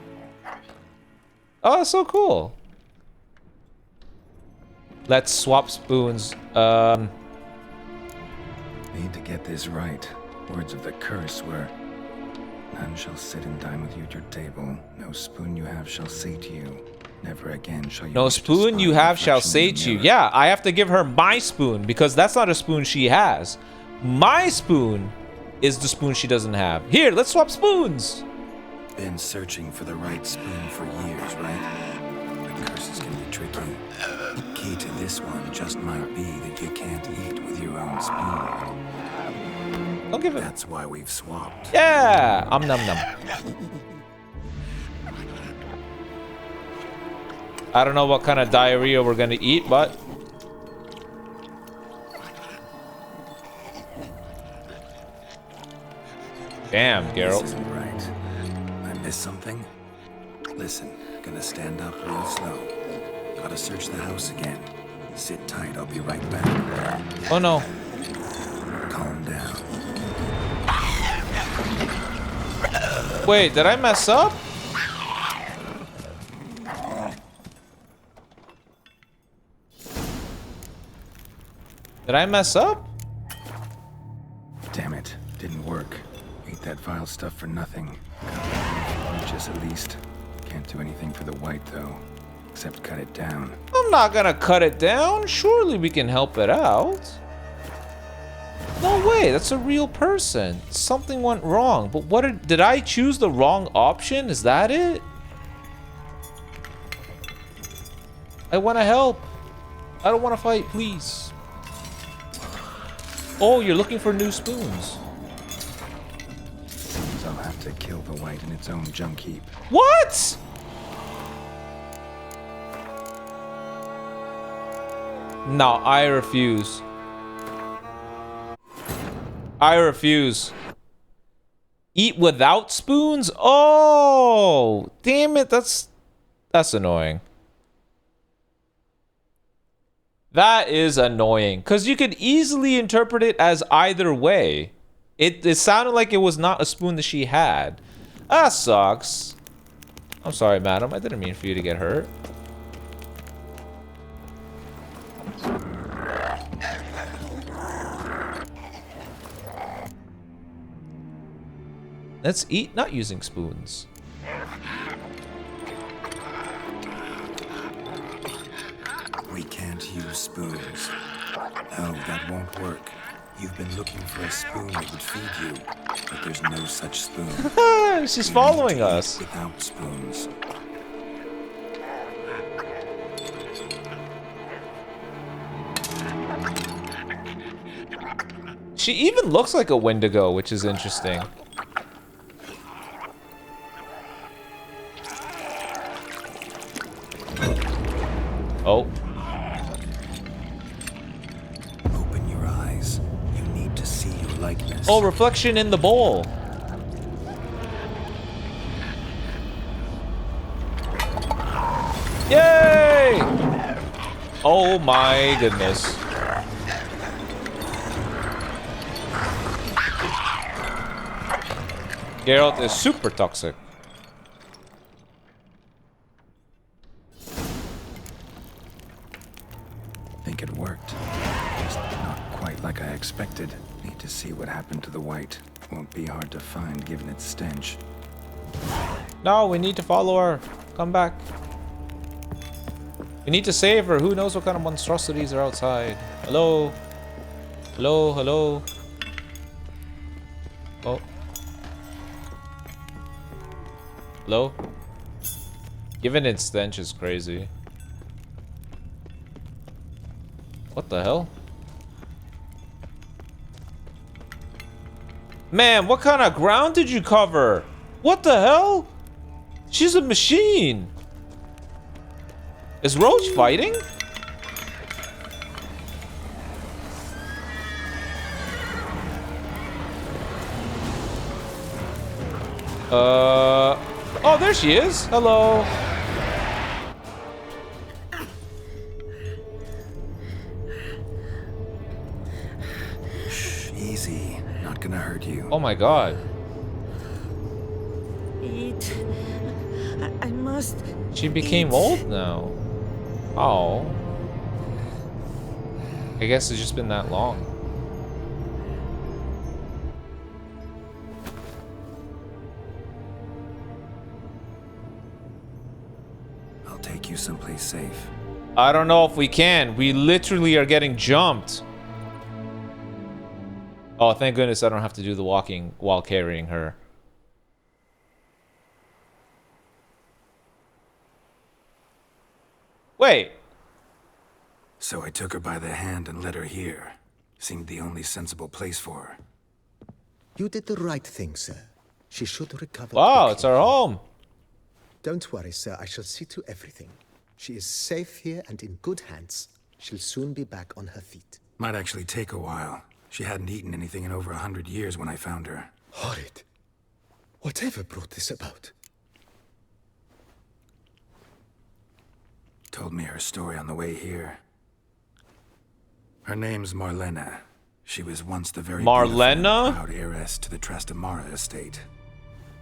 Oh, that's so cool. Let's swap spoons. Need to get this right. Words of the curse were, none shall sit and dine with you at your table. No spoon you have shall say to you, never again shall you. No wish to spoon spy you have shall reflection in say the to you. mirror. Yeah, I have to give her my spoon because that's not a spoon she has. My spoon is the spoon she doesn't have. Here, let's swap spoons. Been searching for the right spoon for years, right? But curses can be tricky. Key to this one just might be that you can't eat with your own spoon. Don't give it. That's why we've swapped. Yeah. Num num. I don't know what kind of diarrhea we're gonna eat, but damn, Geralt. This isn't right. I missed something? Listen, gonna stand up real slow. Gotta search the house again. Sit tight, I'll be right back. Oh no. Calm down. Wait, did I mess up? Did I mess up? Damn it, didn't work. Ate that vile stuff for nothing. Just at least. Can't do anything for the white though, except cut it down. I'm not gonna cut it down. Surely we can help it out. No way, that's a real person. Something went wrong. But what did I choose the wrong option? Is that it? I wanna help. I don't wanna fight, please. Oh, you're looking for new spoons. I'll have to kill the white in its own junk heap. What? No, I refuse. I refuse. Eat without spoons? Oh, damn it. That's annoying. That is annoying. Because you could easily interpret it as either way. It sounded like it was not a spoon that she had. That sucks. I'm sorry, madam. I didn't mean for you to get hurt. Let's eat not using spoons. We can't use spoons. No, that won't work. You've been looking for a spoon that would feed you, but there's no such spoon. She's following us. Without spoons. She even looks like a Wendigo, which is interesting. Oh. Open your eyes. You need to see your likeness. Oh, reflection in the bowl. Yay! Oh my goodness. Geralt is super toxic. Think it worked. Just not quite like I expected. Need to see what happened to the white. Won't be hard to find given its stench. No, we need to follow her. Come back. We need to save her. Who knows what kind of monstrosities are outside. Hello? Hello, hello? Oh. Hello? Given its stench is crazy. What the hell? Man, what kind of ground did you cover? What the hell? She's a machine. Is Roach fighting? Oh, there she is. Hello. Shh, easy. Not gonna hurt you. Oh my god. Eat. I must. She became eat. old now. Oh. I guess it's just been that long. I'll take you someplace safe. I don't know if we can. We literally are getting jumped. Oh, thank goodness I don't have to do the walking while carrying her. Wait. So I took her by the hand and led her here. Seemed the only sensible place for her. You did the right thing, sir. She should recover Wow, quickly. it's our home. Don't worry, sir. I shall see to everything. She is safe here and in good hands. She'll soon be back on her feet. Might actually take a while. She hadn't eaten anything in over 100 years when I found her. Horrid. Whatever brought this about? Told me her story on the way here. Her name's Marlena. She was once the very Marlena? beautiful and proud heiress to the Trastamara estate.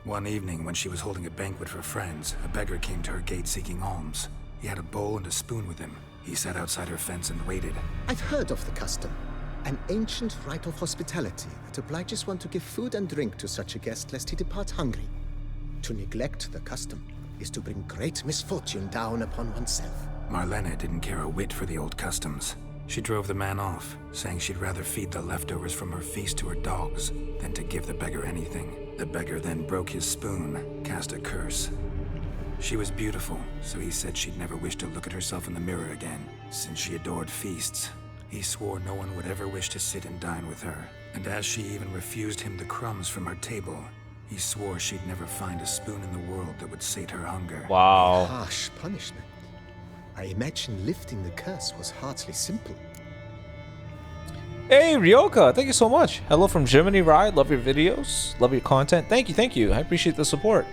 One evening, when she was holding a banquet for friends, a beggar came to her gate seeking alms. He had a bowl and a spoon with him. He sat outside her fence and waited. I've heard of the custom. An ancient rite of hospitality that obliges one to give food and drink to such a guest lest he depart hungry. To neglect the custom is to bring great misfortune down upon oneself. Marlena didn't care a whit for the old customs. She drove the man off, saying she'd rather feed the leftovers from her feast to her dogs than to give the beggar anything. The beggar then broke his spoon, cast a curse. She was beautiful, so he said she'd never wish to look at herself in the mirror again. Since she adored feasts, he swore no one would ever wish to sit and dine with her. And as she even refused him the crumbs from her table, he swore she'd never find a spoon in the world that would sate her hunger. Wow. Harsh punishment. I imagine lifting the curse was hardly simple. Hey, Ryoka, thank you so much. Hello from Germany, Ride. Love your videos. Love your content. Thank you, thank you. I appreciate the support.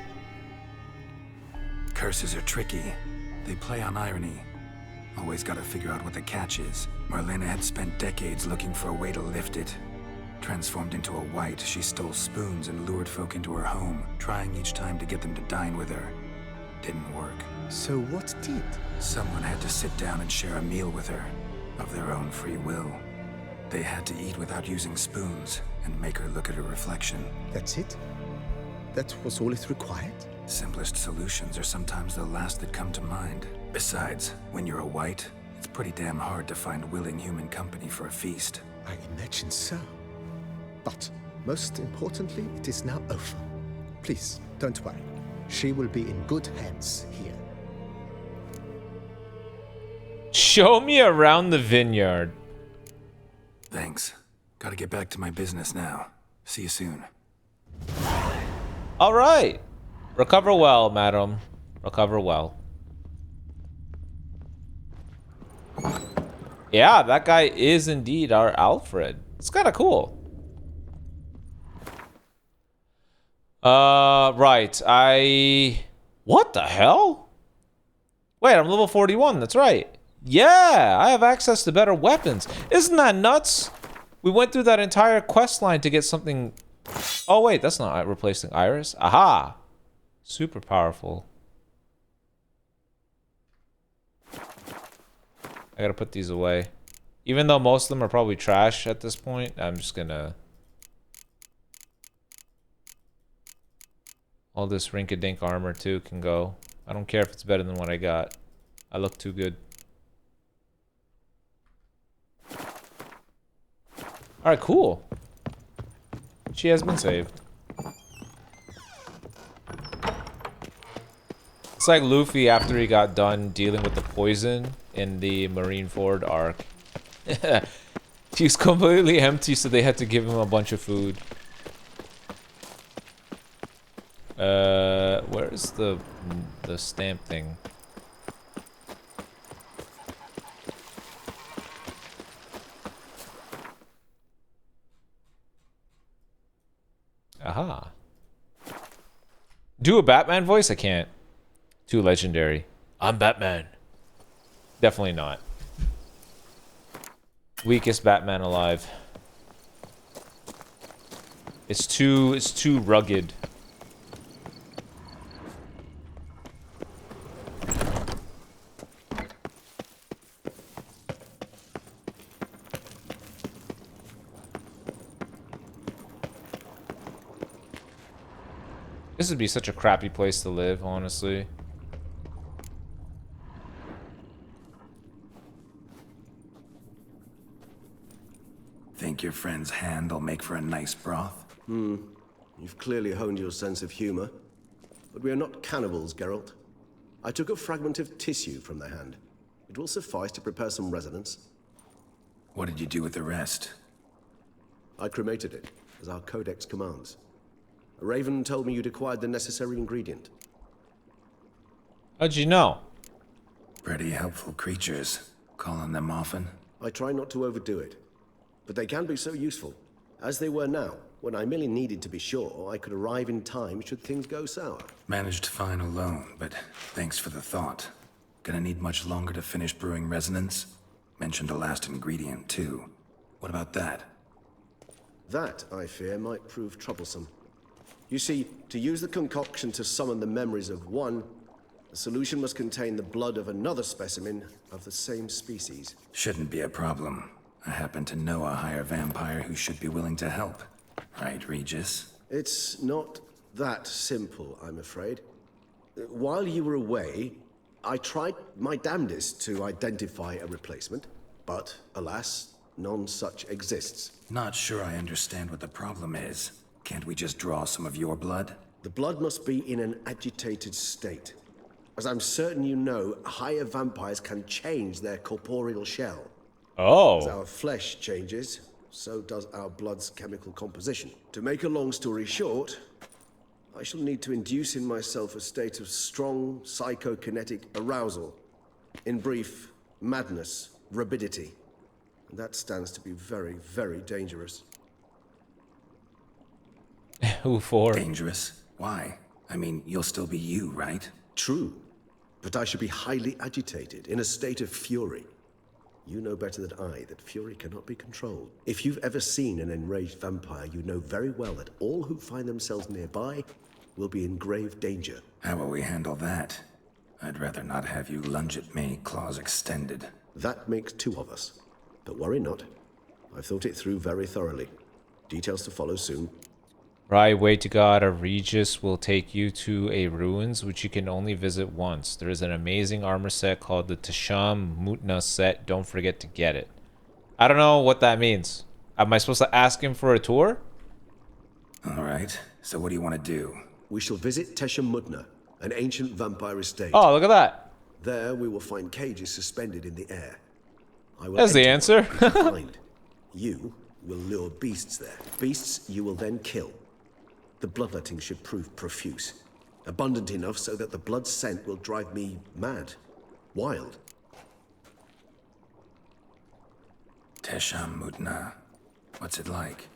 Curses are tricky. They play on irony. Always gotta figure out what the catch is. Marlena had spent decades looking for a way to lift it. Transformed into a wight, she stole spoons and lured folk into her home, trying each time to get them to dine with her. Didn't work. So what did? Someone had to sit down and share a meal with her, of their own free will. They had to eat without using spoons, and make her look at her reflection. That's it? That was all it required? Simplest solutions are sometimes the last that come to mind. Besides, when you're a wight, it's pretty damn hard to find willing human company for a feast. I imagine so. But, most importantly, it is now over. Please, don't worry. She will be in good hands here. Show me around the vineyard. Thanks. Gotta get back to my business now. See you soon. All right. Recover well, madam. Recover well. Yeah, that guy is indeed our Alfred. It's kind of cool. Right. What the hell? Wait, I'm level 41. That's right. Yeah, I have access to better weapons. Isn't that nuts? We went through that entire quest line to get something... Oh, wait, that's not replacing Iris. Aha! Super powerful. I gotta put these away. Even though most of them are probably trash at this point, I'm just gonna... All this rink-a-dink armor, too, can go. I don't care if it's better than what I got. I look too good. Alright, cool. She has been saved. It's like Luffy after he got done dealing with the poison in the Marineford arc. He was completely empty, so they had to give him a bunch of food. Where's the stamp thing? Aha. Do a Batman voice? I can't. Too legendary. I'm Batman. Definitely not. Weakest Batman alive. It's too rugged. This would be such a crappy place to live, honestly. Think think your friend's hand will make for a nice broth? You've clearly honed your sense of humor. But we are not cannibals, Geralt. I took a fragment of tissue from the hand. It will suffice to prepare some resonance. What did you do with the rest? I cremated it, as our codex commands. A raven told me you'd acquired the necessary ingredient. How'd you know? Pretty helpful creatures. Calling them often? I try not to overdo it. But they can be so useful, as they were now, when I merely needed to be sure I could arrive in time should things go sour. Managed fine alone, but thanks for the thought. Gonna need much longer to finish brewing resonance? Mentioned a last ingredient, too. What about that? That, I fear, might prove troublesome. You see, to use the concoction to summon the memories of one, the solution must contain the blood of another specimen of the same species. Shouldn't be a problem. I happen to know a higher vampire who should be willing to help. Right, Regis? It's not that simple, I'm afraid. While you were away, I tried my damnedest to identify a replacement, but alas, none such exists. Not sure I understand what the problem is. Can't we just draw some of your blood? The blood must be in an agitated state. As I'm certain you know, higher vampires can change their corporeal shell. As Oh. our flesh changes, so does our blood's chemical composition. To make a long story short, I shall need to induce in myself a state of strong psychokinetic arousal. In brief, madness, rabidity. And that stands to be very, very dangerous. Who for? Dangerous? Why? I mean, you'll still be you, right? True, but I should be highly agitated, in a state of fury. You know better than I that fury cannot be controlled. If you've ever seen an enraged vampire, you know very well that all who find themselves nearby will be in grave danger. How will we handle that? I'd rather not have you lunge at me, claws extended. That makes two of us. But worry not. I've thought it through very thoroughly. Details to follow soon. Right, way to God, a Regis will take you to a ruins which you can only visit once. There is an amazing armor set called the Tasham Mutna set. Don't forget to get it. I don't know what that means. Am I supposed to ask him for a tour? Alright, so what do you want to do? We shall visit Tesha Mudna, an ancient vampire estate. Oh, look at that. There we will find cages suspended in the air. I will That's the enter answer. what we can find. You will lure beasts there. Beasts you will then kill. The bloodletting should prove profuse. Abundant enough so that the blood scent will drive me mad. Wild. Tesham Mutna. What's it like?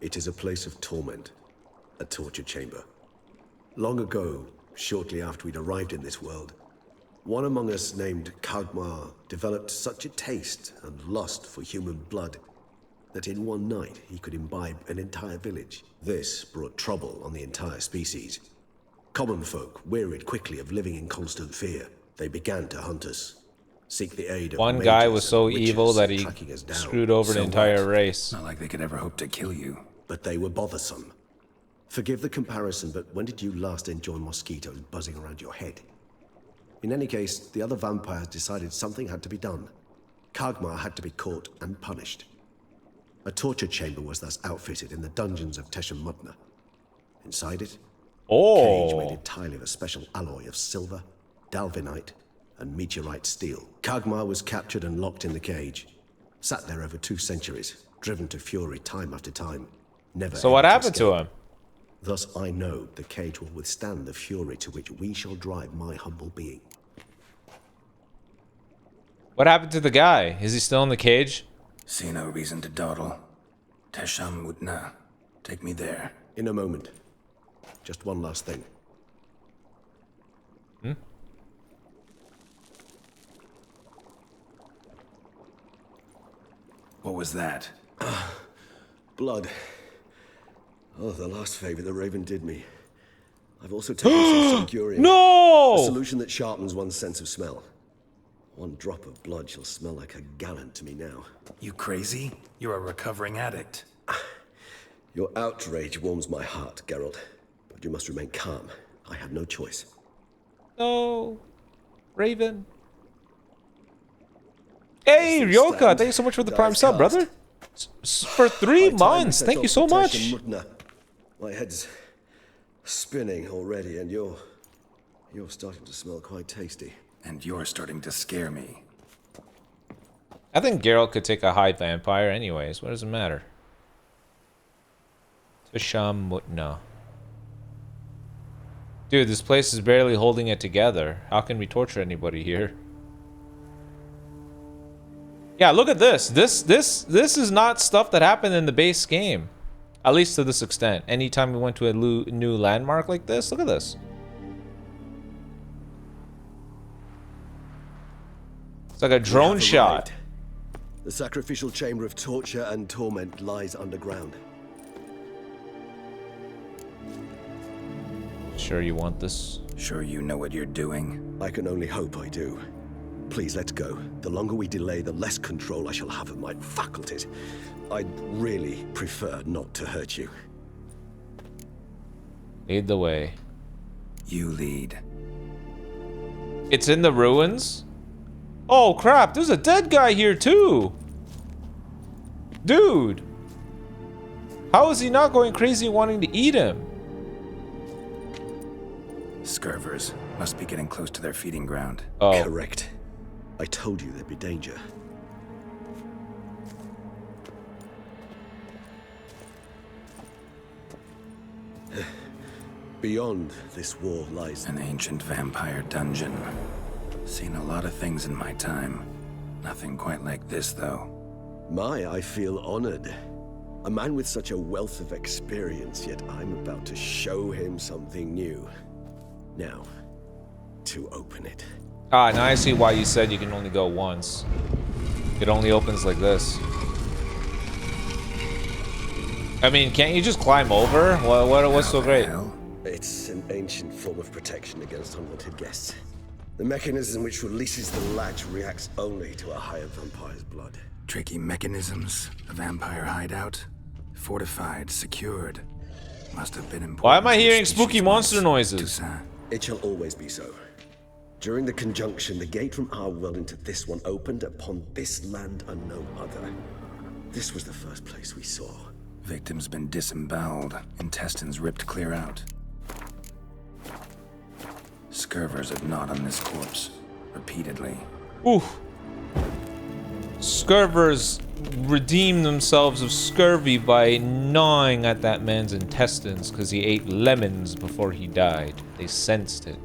It is a place of torment. A torture chamber. Long ago, shortly after we'd arrived in this world, one among us named Kagmar developed such a taste and lust for human blood that in one night he could imbibe an entire village. This brought trouble on the entire species. Common folk wearied quickly of living in constant fear. They began to hunt us, seek the aid of One guy mages was and so witches evil that he tracking us down. screwed over So the entire what? race. Not like they could ever hope to kill you. But they were bothersome. Forgive the comparison, but when did you last enjoy mosquitoes buzzing around your head? In any case, the other vampires decided something had to be done. Kagmar had to be caught and punished. A torture chamber was thus outfitted in the dungeons of Teshem Mutna. Inside it, cage made Oh. entirely of a special alloy of silver, dalvinite, and meteorite steel. Kagmar was captured and locked in the cage. Sat there over 2 centuries, driven to fury time after time. Never So what able happened to escape. him? Thus I know the cage will withstand the fury to which we shall drive my humble being. What happened to the guy? Is he still in the cage? See no reason to dawdle. Tesham Mutna. Take me there. In a moment. Just one last thing. What was that? Blood. Oh, the last favor the Raven did me. I've also taken some Conjuring. A No! solution that sharpens one's sense of smell. One drop of blood shall smell like a gallon to me now. You crazy? You're a recovering addict. Your outrage warms my heart, Geralt. But you must remain calm. I had no choice. No. Raven. Hey, Stand. Ryoka, thank you so much for the prime Dice sub, cast. brother. For 3 months. Thank you so much. Mutna. My head's spinning already, and you're starting to smell quite tasty. And you're starting to scare me. I think Geralt could take a high vampire anyways. What does it matter? Tisham Mutna. Dude, this place is barely holding it together. How can we torture anybody here? Yeah, look at this. This is not stuff that happened in the base game. At least to this extent. Anytime we went to a new landmark like this, look at this. It's like a drone shot. The sacrificial chamber of torture and torment lies underground. Sure you want this? Sure you know what you're doing? I can only hope I do. Please, let's go. The longer we delay, the less control I shall have of my faculties. I'd really prefer not to hurt you. Lead the way. You lead. It's in the ruins? Oh crap, there's a dead guy here too! Dude! How is he not going crazy wanting to eat him? Scurvers must be getting close to their feeding ground. Oh. Correct. I told you there'd be danger. Beyond this wall lies An ancient vampire dungeon. Seen a lot of things in my time. Nothing quite like this, though. I feel honored. A man with such a wealth of experience, yet I'm about to show him something new. Now, to open it. Ah, now I see why you said you can only go once. It only opens like this. I mean, can't you just climb over? What's so great? It's an ancient form of protection against unwanted guests. The mechanism which releases the latch reacts only to a higher vampire's blood. Tricky mechanisms, a vampire hideout, fortified, secured. Must have been important. Why am I to the hearing species spooky monster once. noises? Toussaint. It shall always be so. During the conjunction, the gate from our world into this one opened upon this land and no other. This was the first place we saw. Victim's been disemboweled, intestines ripped clear out. Scurvers have gnawed on this corpse, repeatedly. Oof. Scurvers redeem themselves of scurvy by gnawing at that man's intestines because he ate lemons before he died. They sensed it.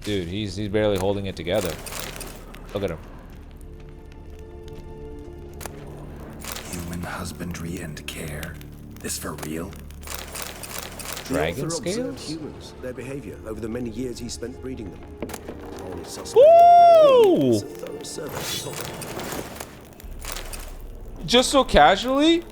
Dude, he's barely holding it together. Look at him. Human husbandry and care. This for real? Dragon the author observed scales? humans, their behavior, over the many years he spent breeding them. Only suspect. Woo! He was a thorough survey of the topic. Just so casually?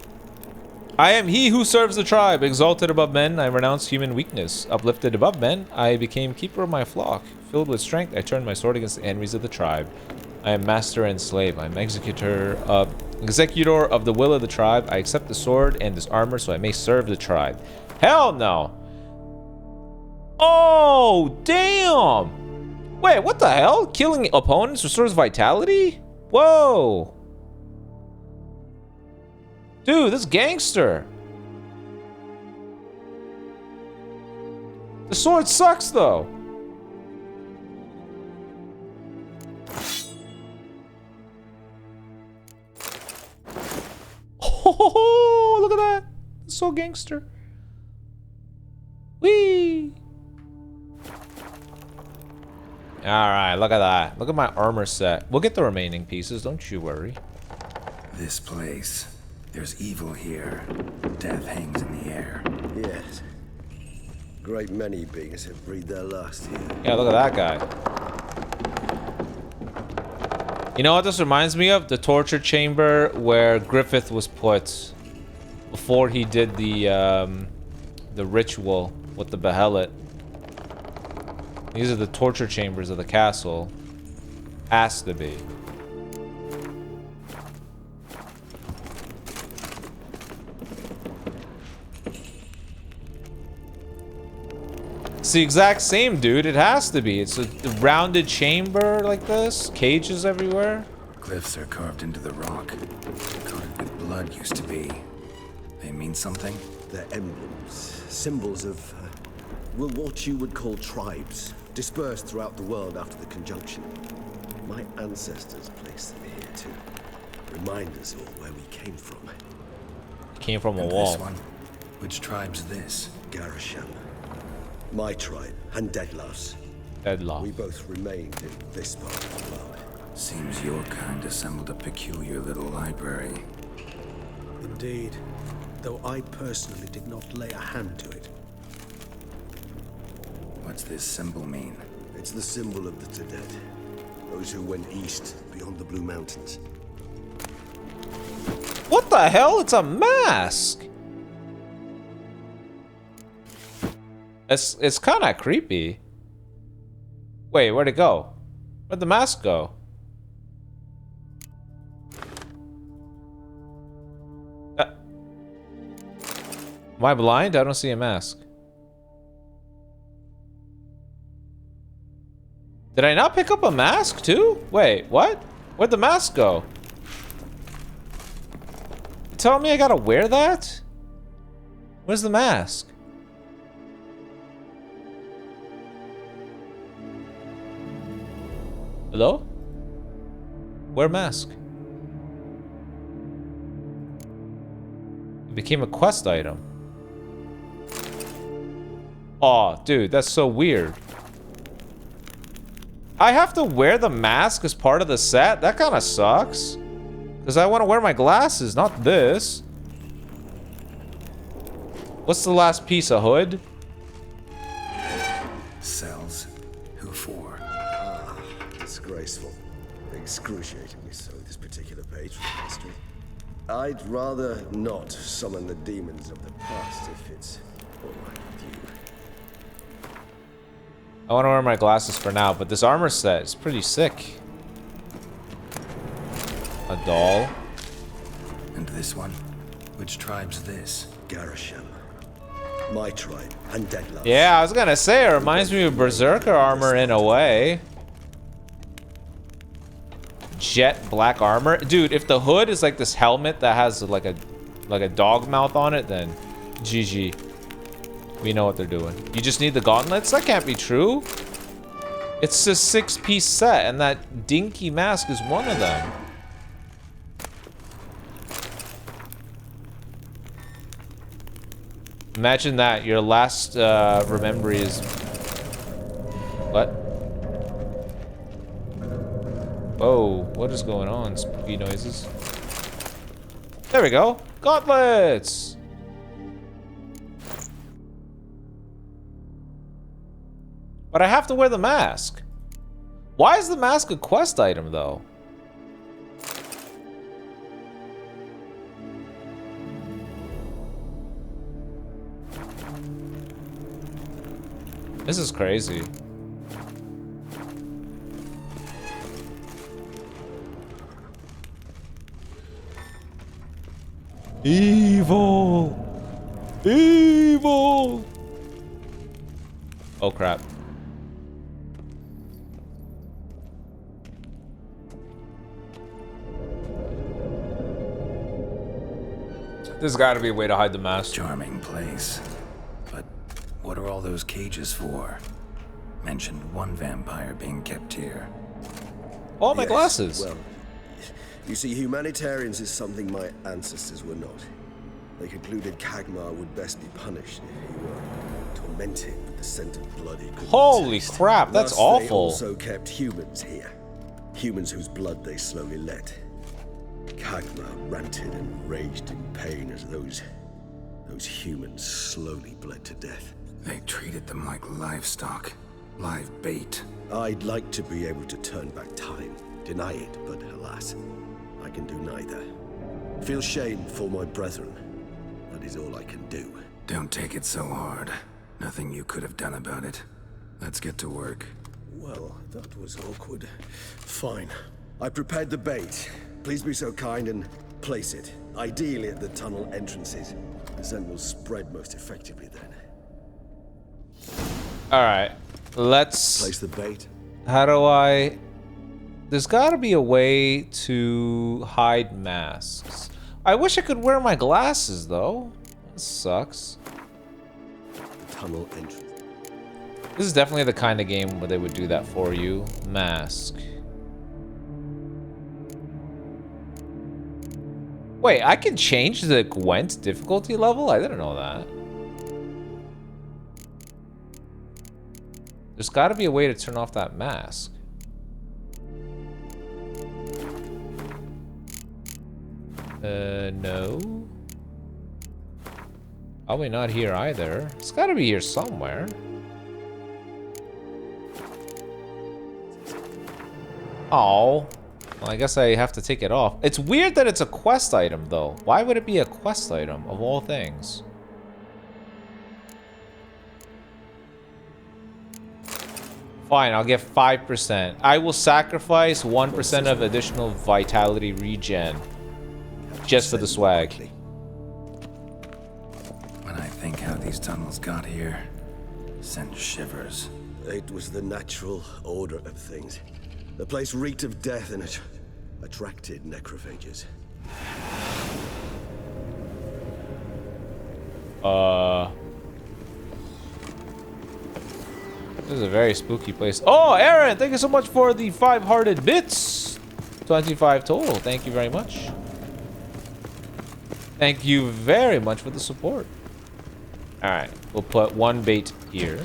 I am he who serves the tribe. Exalted above men, I renounce human weakness. Uplifted above men, I became keeper of my flock. Filled with strength, I turned my sword against the enemies of the tribe. I am master and slave. I am executor of the will of the tribe. I accept the sword and this armor so I may serve the tribe. Hell no. Oh, damn. Wait, what the hell? Killing opponents restores vitality? Whoa. Dude, this gangster. The sword sucks, though. Oh, look at that. It's so gangster. Whee! Alright, look at that. Look at my armor set. We'll get the remaining pieces, don't you worry. This place. There's evil here. Death hangs in the air. Yes. Great many beings have breathed their last here. Yeah, look at that guy. You know what this reminds me of? The torture chamber where Griffith was put before he did the ritual with the Behelit. These are the torture chambers of the castle. Has to be. It's the exact same, dude. It has to be. It's a rounded chamber like this. Cages everywhere. Glyphs are carved into the rock. Coated with blood used to be. They mean something? They're emblems, symbols of, well, what you would call tribes, dispersed throughout the world after the conjunction. My ancestors placed them here to remind us all where we came from. Came from a And wall. this one? Which tribe's this? Garasham. My tribe, and Deadlough's. Deadlock. We both remained in this part of the world. Seems your kind assembled a peculiar little library. Indeed, though I personally did not lay a hand to it. What's this symbol mean? It's the symbol of the Tedet, those who went east beyond the Blue Mountains. What the hell? It's a mask. It's kind of creepy. Wait, where'd it go? Where'd the mask go? Am I blind? I don't see a mask. Did I not pick up a mask too? Wait, what? Where'd the mask go? You telling me I gotta wear that? Where's the mask? Hello? Wear mask. It became a quest item. Aw, dude, that's so weird. I have to wear the mask as part of the set? That kind of sucks. Because I want to wear my glasses, not this. What's the last piece? A hood? Cells. Who for? Disgraceful. Excruciatingly so, this particular page from history. I'd rather not summon the demons of the past if it's all right with you. I want to wear my glasses for now, but this armor set is pretty sick. A doll. And this one? Which tribe's this? Garasham. My tribe, and Deadlough's. Yeah, I was gonna say, it reminds me of Berserker armor in a way. Jet black armor. Dude, if the hood is like this helmet that has like a dog mouth on it, then GG. We know what they're doing. You just need the gauntlets? That can't be true. It's a 6-piece set, and that dinky mask is one of them. Imagine that. Your last memory is... What? Whoa, what is going on? Spooky noises. There we go. Gauntlets! But I have to wear the mask. Why is the mask a quest item, though? This is crazy. Evil! Evil! Oh crap. There's gotta be a way to hide the mask. Charming place. But what are all those cages for? Mentioned one vampire being kept here. Oh, my Yes, glasses. Well, you see, humanitarians is something my ancestors were not. They concluded Kagmar would best be punished if he were tormented with the scent of blood he couldn't Holy taste. crap, that's Thus, They awful. also kept humans here. Humans whose blood they slowly let. Kagmar ranted and raged in pain as those humans slowly bled to death. They treated them like livestock. Live bait. I'd like to be able to turn back time, deny it, but alas, I can do neither. Feel shame for my brethren. That is all I can do. Don't take it so hard. Nothing you could have done about it. Let's get to work. Well, that was awkward. Fine. I prepared the bait. Please be so kind and place it. Ideally at the tunnel entrances. The scent will spread most effectively then. Alright. Let's... Place the bait. How do I... There's gotta be a way to hide masks. I wish I could wear my glasses, though. That sucks. Tunnel entrance. This is definitely the kind of game where they would do that for you. Mask. Wait, I can change the Gwent difficulty level? I didn't know that. There's gotta be a way to turn off that mask. No. Probably not here either. It's gotta be here somewhere. Oh. Well, I guess I have to take it off. It's weird that it's a quest item, though. Why would it be a quest item, of all things? Fine, I'll get 5%. I will sacrifice 1% of additional vitality regen. Just for the swag. When I think how these tunnels got here, send shivers. It was the natural order of things. The place reeked of death and it attracted necrophages. This is a very spooky place. Oh, Aaron, thank you so much for the 5 hearted bits. 25 total. Thank you very much. Thank you very much for the support. Alright, we'll put 1 bait here.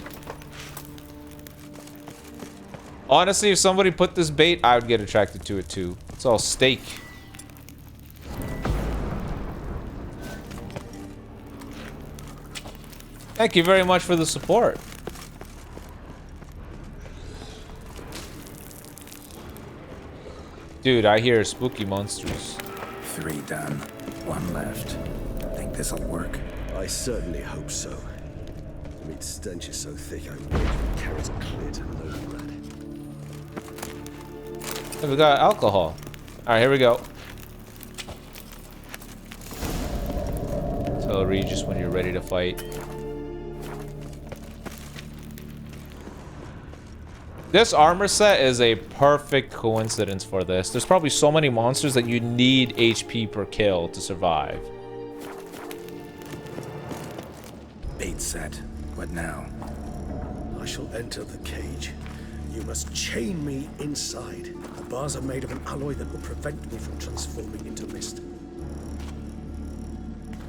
Honestly, if somebody put this bait, I would get attracted to it too. It's all steak. Thank you very much for the support. Dude, I hear spooky monsters. 3 done. 1 left. Think this'll work? I certainly hope so. The meat stench is so thick I would carry it clear to Novigrad. Hey, we got alcohol. Alright, here we go. Tell Regis when you're ready to fight. This armor set is a perfect coincidence for this. There's probably so many monsters that you need HP per kill to survive. Bait set. What now? I shall enter the cage. You must chain me inside. The bars are made of an alloy that will prevent me from transforming into mist.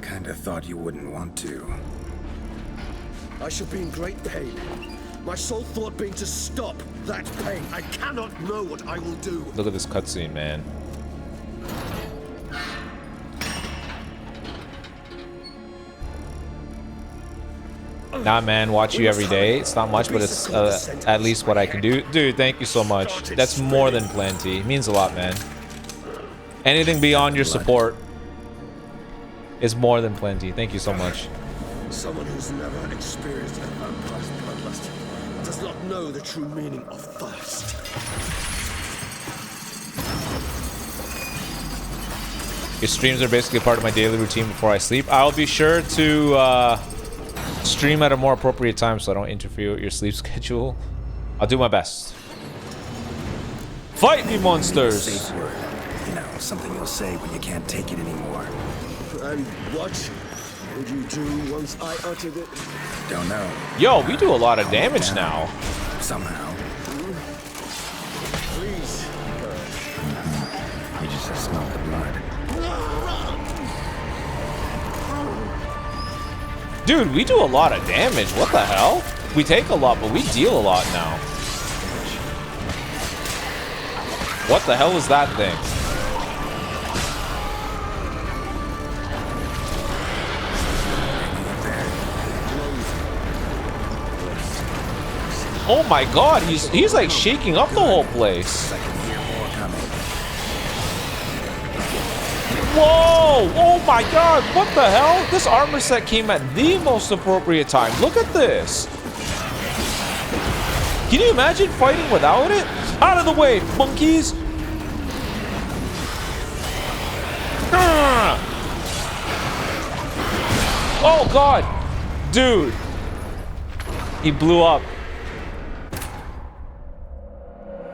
Kinda thought you wouldn't want to. I shall be in great pain. My sole thought being to stop that pain. I cannot know what I will do. Look at this cutscene, man. Nah, man, watch you every day. It's not much, but it's at least what I can do. Dude, thank you so much. That's more than plenty. It means a lot, man. Anything beyond your support is more than plenty. Thank you so much. Someone who's never experienced a vampire's bloodlust does not know the true meaning of thirst. Your streams are basically part of my daily routine before I sleep. I'll be sure to stream at a more appropriate time so I don't interfere with your sleep schedule. I'll do my best. Fight me, monsters! Safe word. You know, something you'll say when you can't take it anymore. And what would you do once I uttered it? Don't know. Yo, we do a lot of damage now. Somehow. Please. You just smell the blood. Dude, we do a lot of damage. What the hell? We take a lot, but we deal a lot now. What the hell is that thing? Oh my god, he's like shaking up the whole place. I can hear more coming. Whoa! Oh my god, what the hell? This armor set came at the most appropriate time. Look at this. Can you imagine fighting without it? Out of the way, monkeys! Oh god! Dude! He blew up.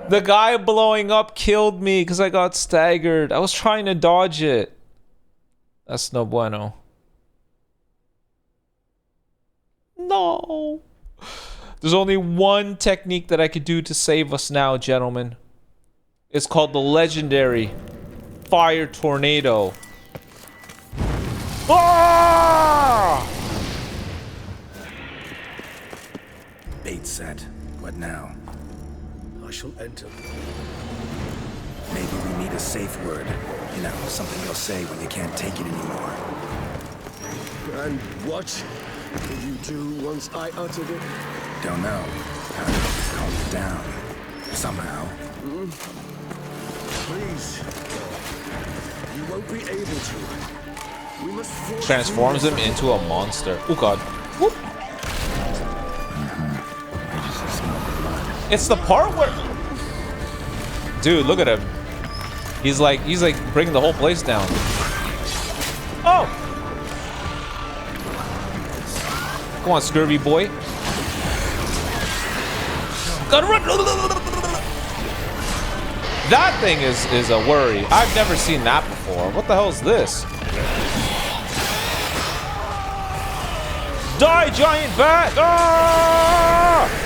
The guy blowing up killed me because I got staggered. I was trying to dodge it. That's no bueno. No. There's only one technique that I could do to save us now, gentlemen. It's called the legendary Fire Tornado. Ah! Bait set. What now? I shall enter. Maybe we need a safe word. You know, something you'll say when you can't take it anymore. And what did you do once I uttered it? Don't know. How to calm it down. Somehow. Please. You won't be able to. We must force Transforms him into a monster. Oh god. Whoop. It's the part where... Dude, look at him. He's like bringing the whole place down. Oh! Come on, scurvy boy. Gotta run! That thing is a worry. I've never seen that before. What the hell is this? Die, giant bat! Ah!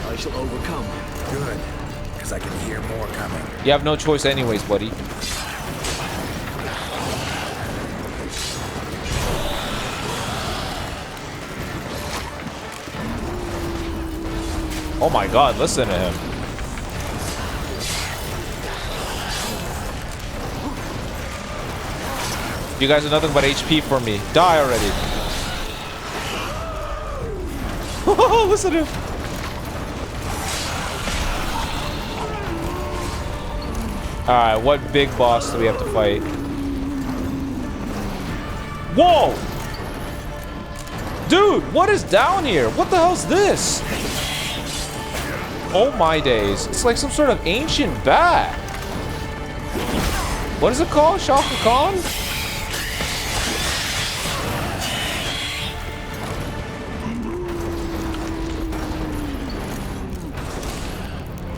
I shall overcome. Good. Because I can hear more coming. You have no choice anyways, buddy. Oh my god, listen to him. You guys are nothing but HP for me. Die already. Listen to him. Alright, what big boss do we have to fight? Whoa! Dude, what is down here? What the hell's this? Oh my days. It's like some sort of ancient bat. What is it called? Shaka Khan?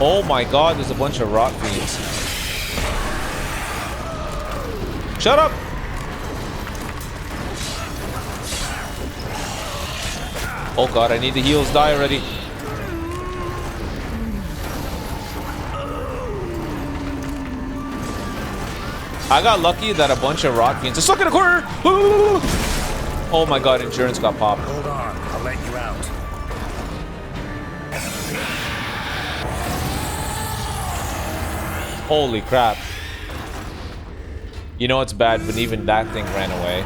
Oh my god, there's a bunch of rot fiends. Shut up! Oh god, I need the heals. Die already. I got lucky that a bunch of rot fiends are stuck in a corner! Oh my god, endurance got popped. Hold on, I'll let you out. Holy crap. You know it's bad, but even that thing ran away.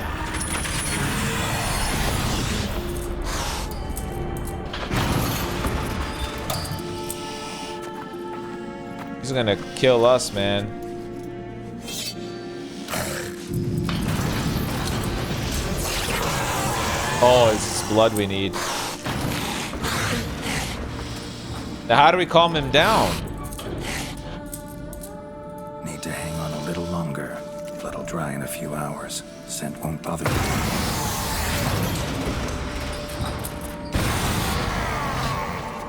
He's gonna kill us, man. Oh, it's blood we need. Now how do we calm him down? Need to hang on a little longer. Blood'll dry in a few hours. Scent won't bother you.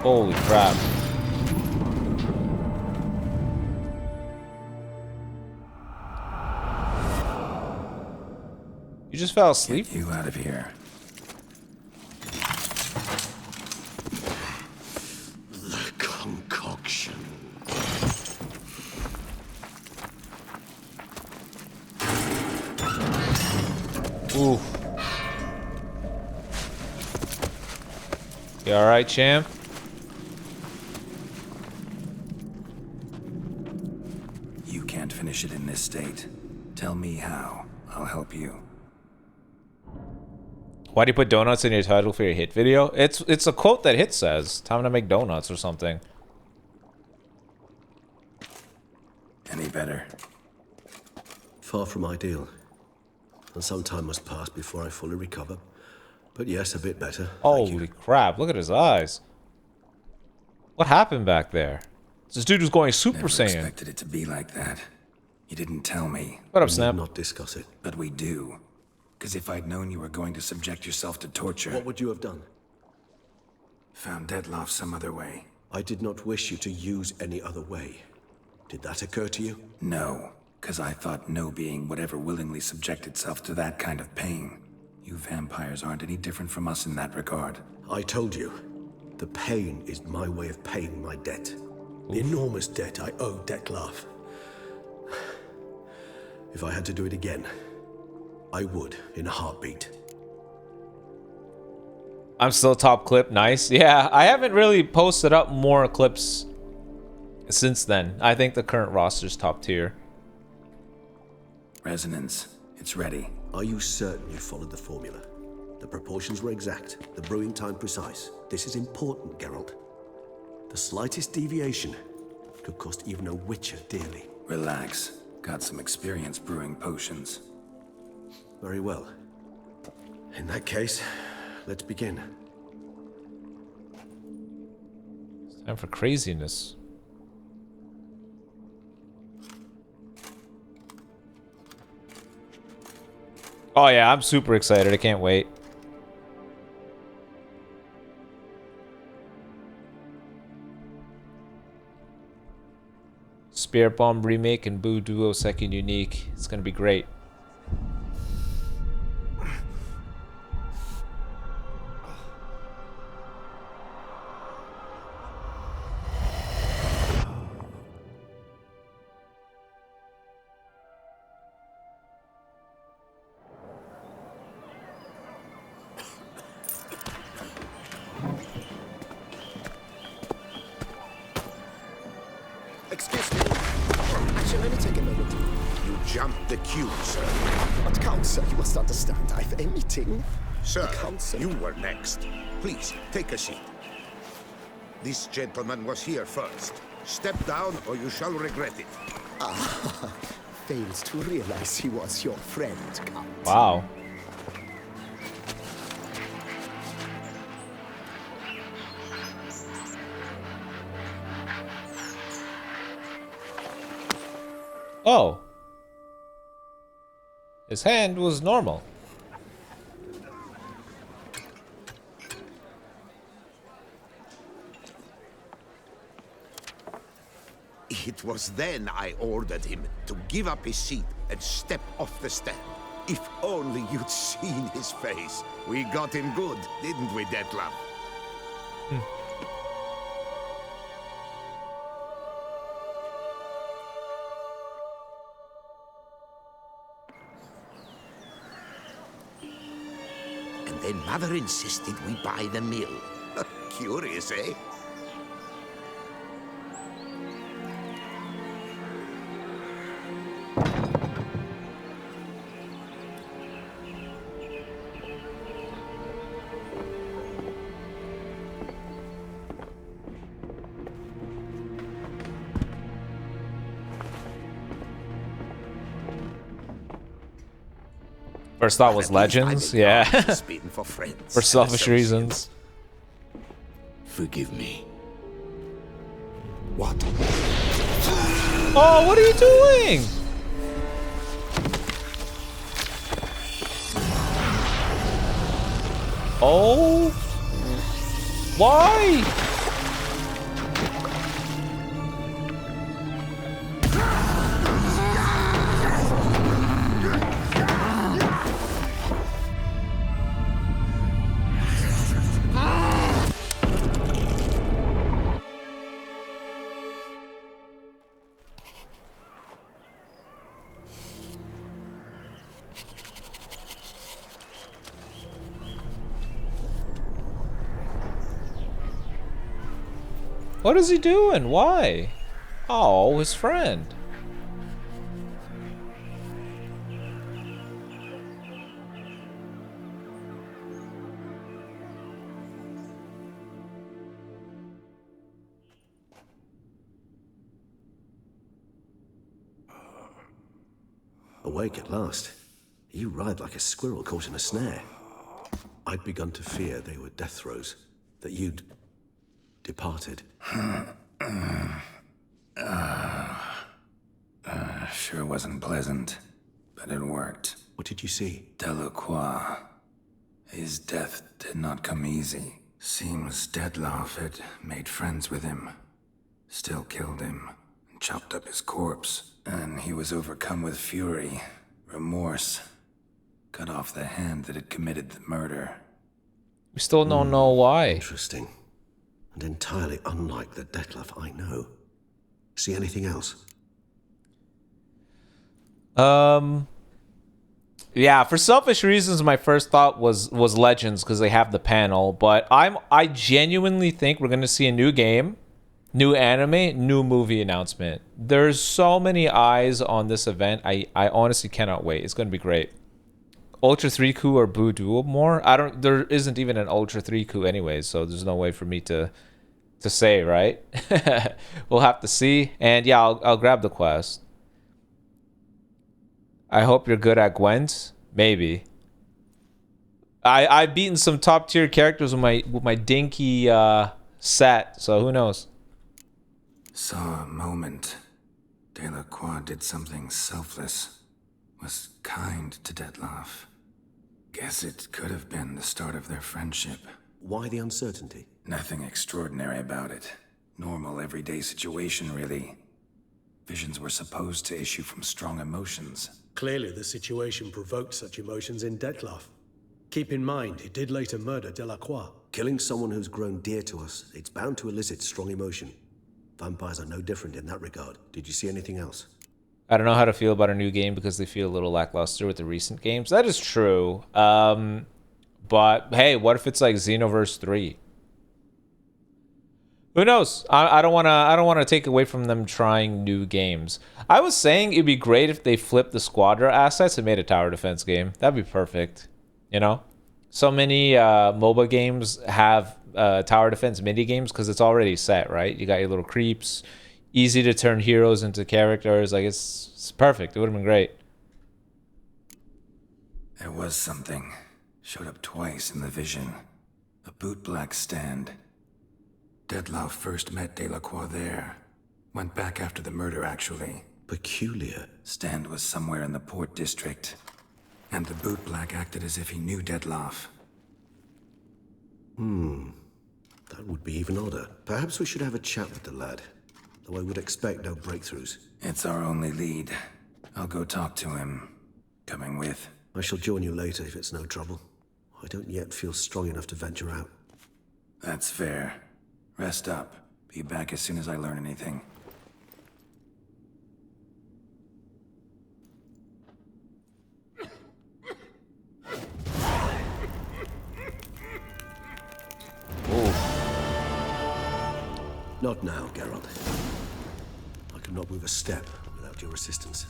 Holy crap. You just fell asleep? Get you out of here. The concoction. Ooh. You alright, champ? You can't finish it in this state. Tell me how. I'll help you. Why do you put donuts in your title for your hit video? It's a quote that Hit says. Time to make donuts or something. Any better? Far from ideal. And some time must pass before I fully recover. But yes, a bit better. Thank you. Holy crap, look at his eyes. What happened back there? This dude was going Super Never Saiyan. expected it to be like that. You didn't tell me. What up, We need Snap? not discuss it. But we do. Because if I'd known you were going to subject yourself to torture, What would you have done? found Dettlaff some other way. I did not wish you to use any other way. Did that occur to you? No, because I thought no being would ever willingly subject itself to that kind of pain. You vampires aren't any different from us in that regard. I told you, the pain is my way of paying my debt. The enormous debt I owe Dettlaff. If I had to do it again, I would in a heartbeat. I'm still top clip. Nice. Yeah, I haven't really posted up more clips since then. I think the current roster's top tier. Resonance. It's ready. Are you certain you followed the formula? The proportions were exact, the brewing time precise. This is important, Geralt. The slightest deviation could cost even a witcher dearly. Relax. Got some experience brewing potions. Very well. In that case, let's begin. It's time for craziness. Oh yeah, I'm super excited. I can't wait. Spirit Bomb remake and Boo Duo second unique. It's gonna be great. Excuse me. Actually, let me take a moment. You jumped the queue, sir. But Count, sir, you must understand. I've a meeting. Sir, Counsel. you were next. Please, take a seat. This gentleman was here first. Step down or you shall regret it. Fails to realize he was your friend, Count. Wow. Oh. His hand was normal. It was then I ordered him to give up his seat and step off the stand. If only you'd seen his face. We got him good, didn't we, Dettlaff? And then Mother insisted we buy the mill. Curious, eh? First thought was Legends. Yeah. Spin for friends. For selfish reasons. Forgive me. What? Oh, what are you doing? Oh. Why? What is he doing? Why? Oh, his friend. Awake at last. You ride like a squirrel caught in a snare. I'd begun to fear they were death throes, that you'd departed. Sure wasn't pleasant, but it worked. What did you see? Delacroix. His death did not come easy. Seems Dettlaff had made friends with him. Still killed him. And chopped up his corpse. And he was overcome with fury. Remorse. Cut off the hand that had committed the murder. We still don't know why. Interesting. And entirely unlike the Dettlaff I know. See anything else? Yeah, for selfish reasons, my first thought was Legends because they have the panel. But I genuinely think we're gonna see a new game, new anime, new movie announcement. There's so many eyes on this event. I honestly cannot wait. It's gonna be great. Ultra 3 Coup or Boo Duo more? There isn't even an Ultra 3 Coup anyways, so there's no way for me to say, right? We'll have to see. And yeah, I'll grab the quest. I hope you're good at Gwent. Maybe. I've beaten some top tier characters with my dinky set, so who knows? Saw a moment. Delacroix did something selfless. Was kind to Dettlaff. Guess it could have been the start of their friendship. Why the uncertainty? Nothing extraordinary about it. Normal, everyday situation, really. Visions were supposed to issue from strong emotions. Clearly the situation provoked such emotions in Dettlaff. Keep in mind, he did later murder Delacroix. Killing someone who's grown dear to us, it's bound to elicit strong emotion. Vampires are no different in that regard. Did you see anything else? I don't know how to feel about a new game because they feel a little lackluster with the recent games. That is true. But hey, what if it's like Xenoverse 3? Who knows? I don't wanna take away from them trying new games. I was saying it'd be great if they flipped the Squadra assets and made a tower defense game. That'd be perfect. You know? So many MOBA games have tower defense mini games because it's already set, right? You got your little creeps, easy to turn heroes into characters. Like it's perfect. It would have been great. There was something. Showed up twice in the vision. A bootblack stand. Dettlaff first met Delacroix there. Went back after the murder, actually. Peculiar. Stand was somewhere in the port district. And the bootblack acted as if he knew Dettlaff. That would be even odder. Perhaps we should have a chat with the lad. Though I would expect no breakthroughs. It's our only lead. I'll go talk to him. Coming with. I shall join you later if it's no trouble. I don't yet feel strong enough to venture out. That's fair. Rest up. Be back as soon as I learn anything. Not now, Geralt. I cannot move a step without your assistance.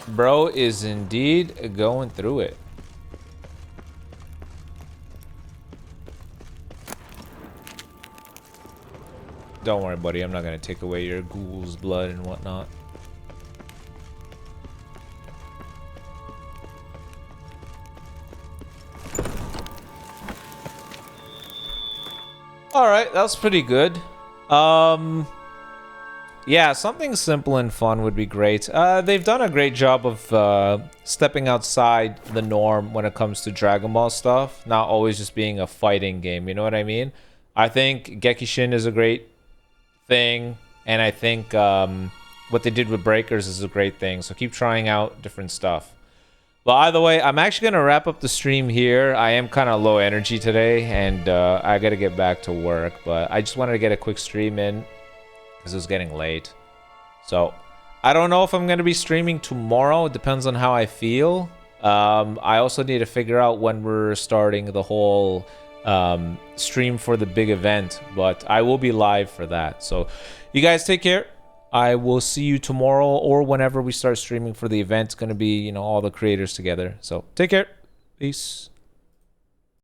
Bro is indeed going through it. Don't worry, buddy. I'm not going to take away your ghoul's blood and whatnot. Alright, that was pretty good. Yeah, something simple and fun would be great. They've done a great job of stepping outside the norm when it comes to Dragon Ball stuff. Not always just being a fighting game, you know what I mean? I think Gekishin is a great thing, and I think what they did with Breakers is a great thing. So keep trying out different stuff. But either way, I'm actually going to wrap up the stream here. I am kind of low energy today, and I got to get back to work. But I just wanted to get a quick stream in because it was getting late. So I don't know if I'm going to be streaming tomorrow. It depends on how I feel. I also need to figure out when we're starting the whole stream for the big event. But I will be live for that. So you guys take care. I will see you tomorrow or whenever we start streaming for the event. It's going to be, you know, all the creators together. So take care. Peace.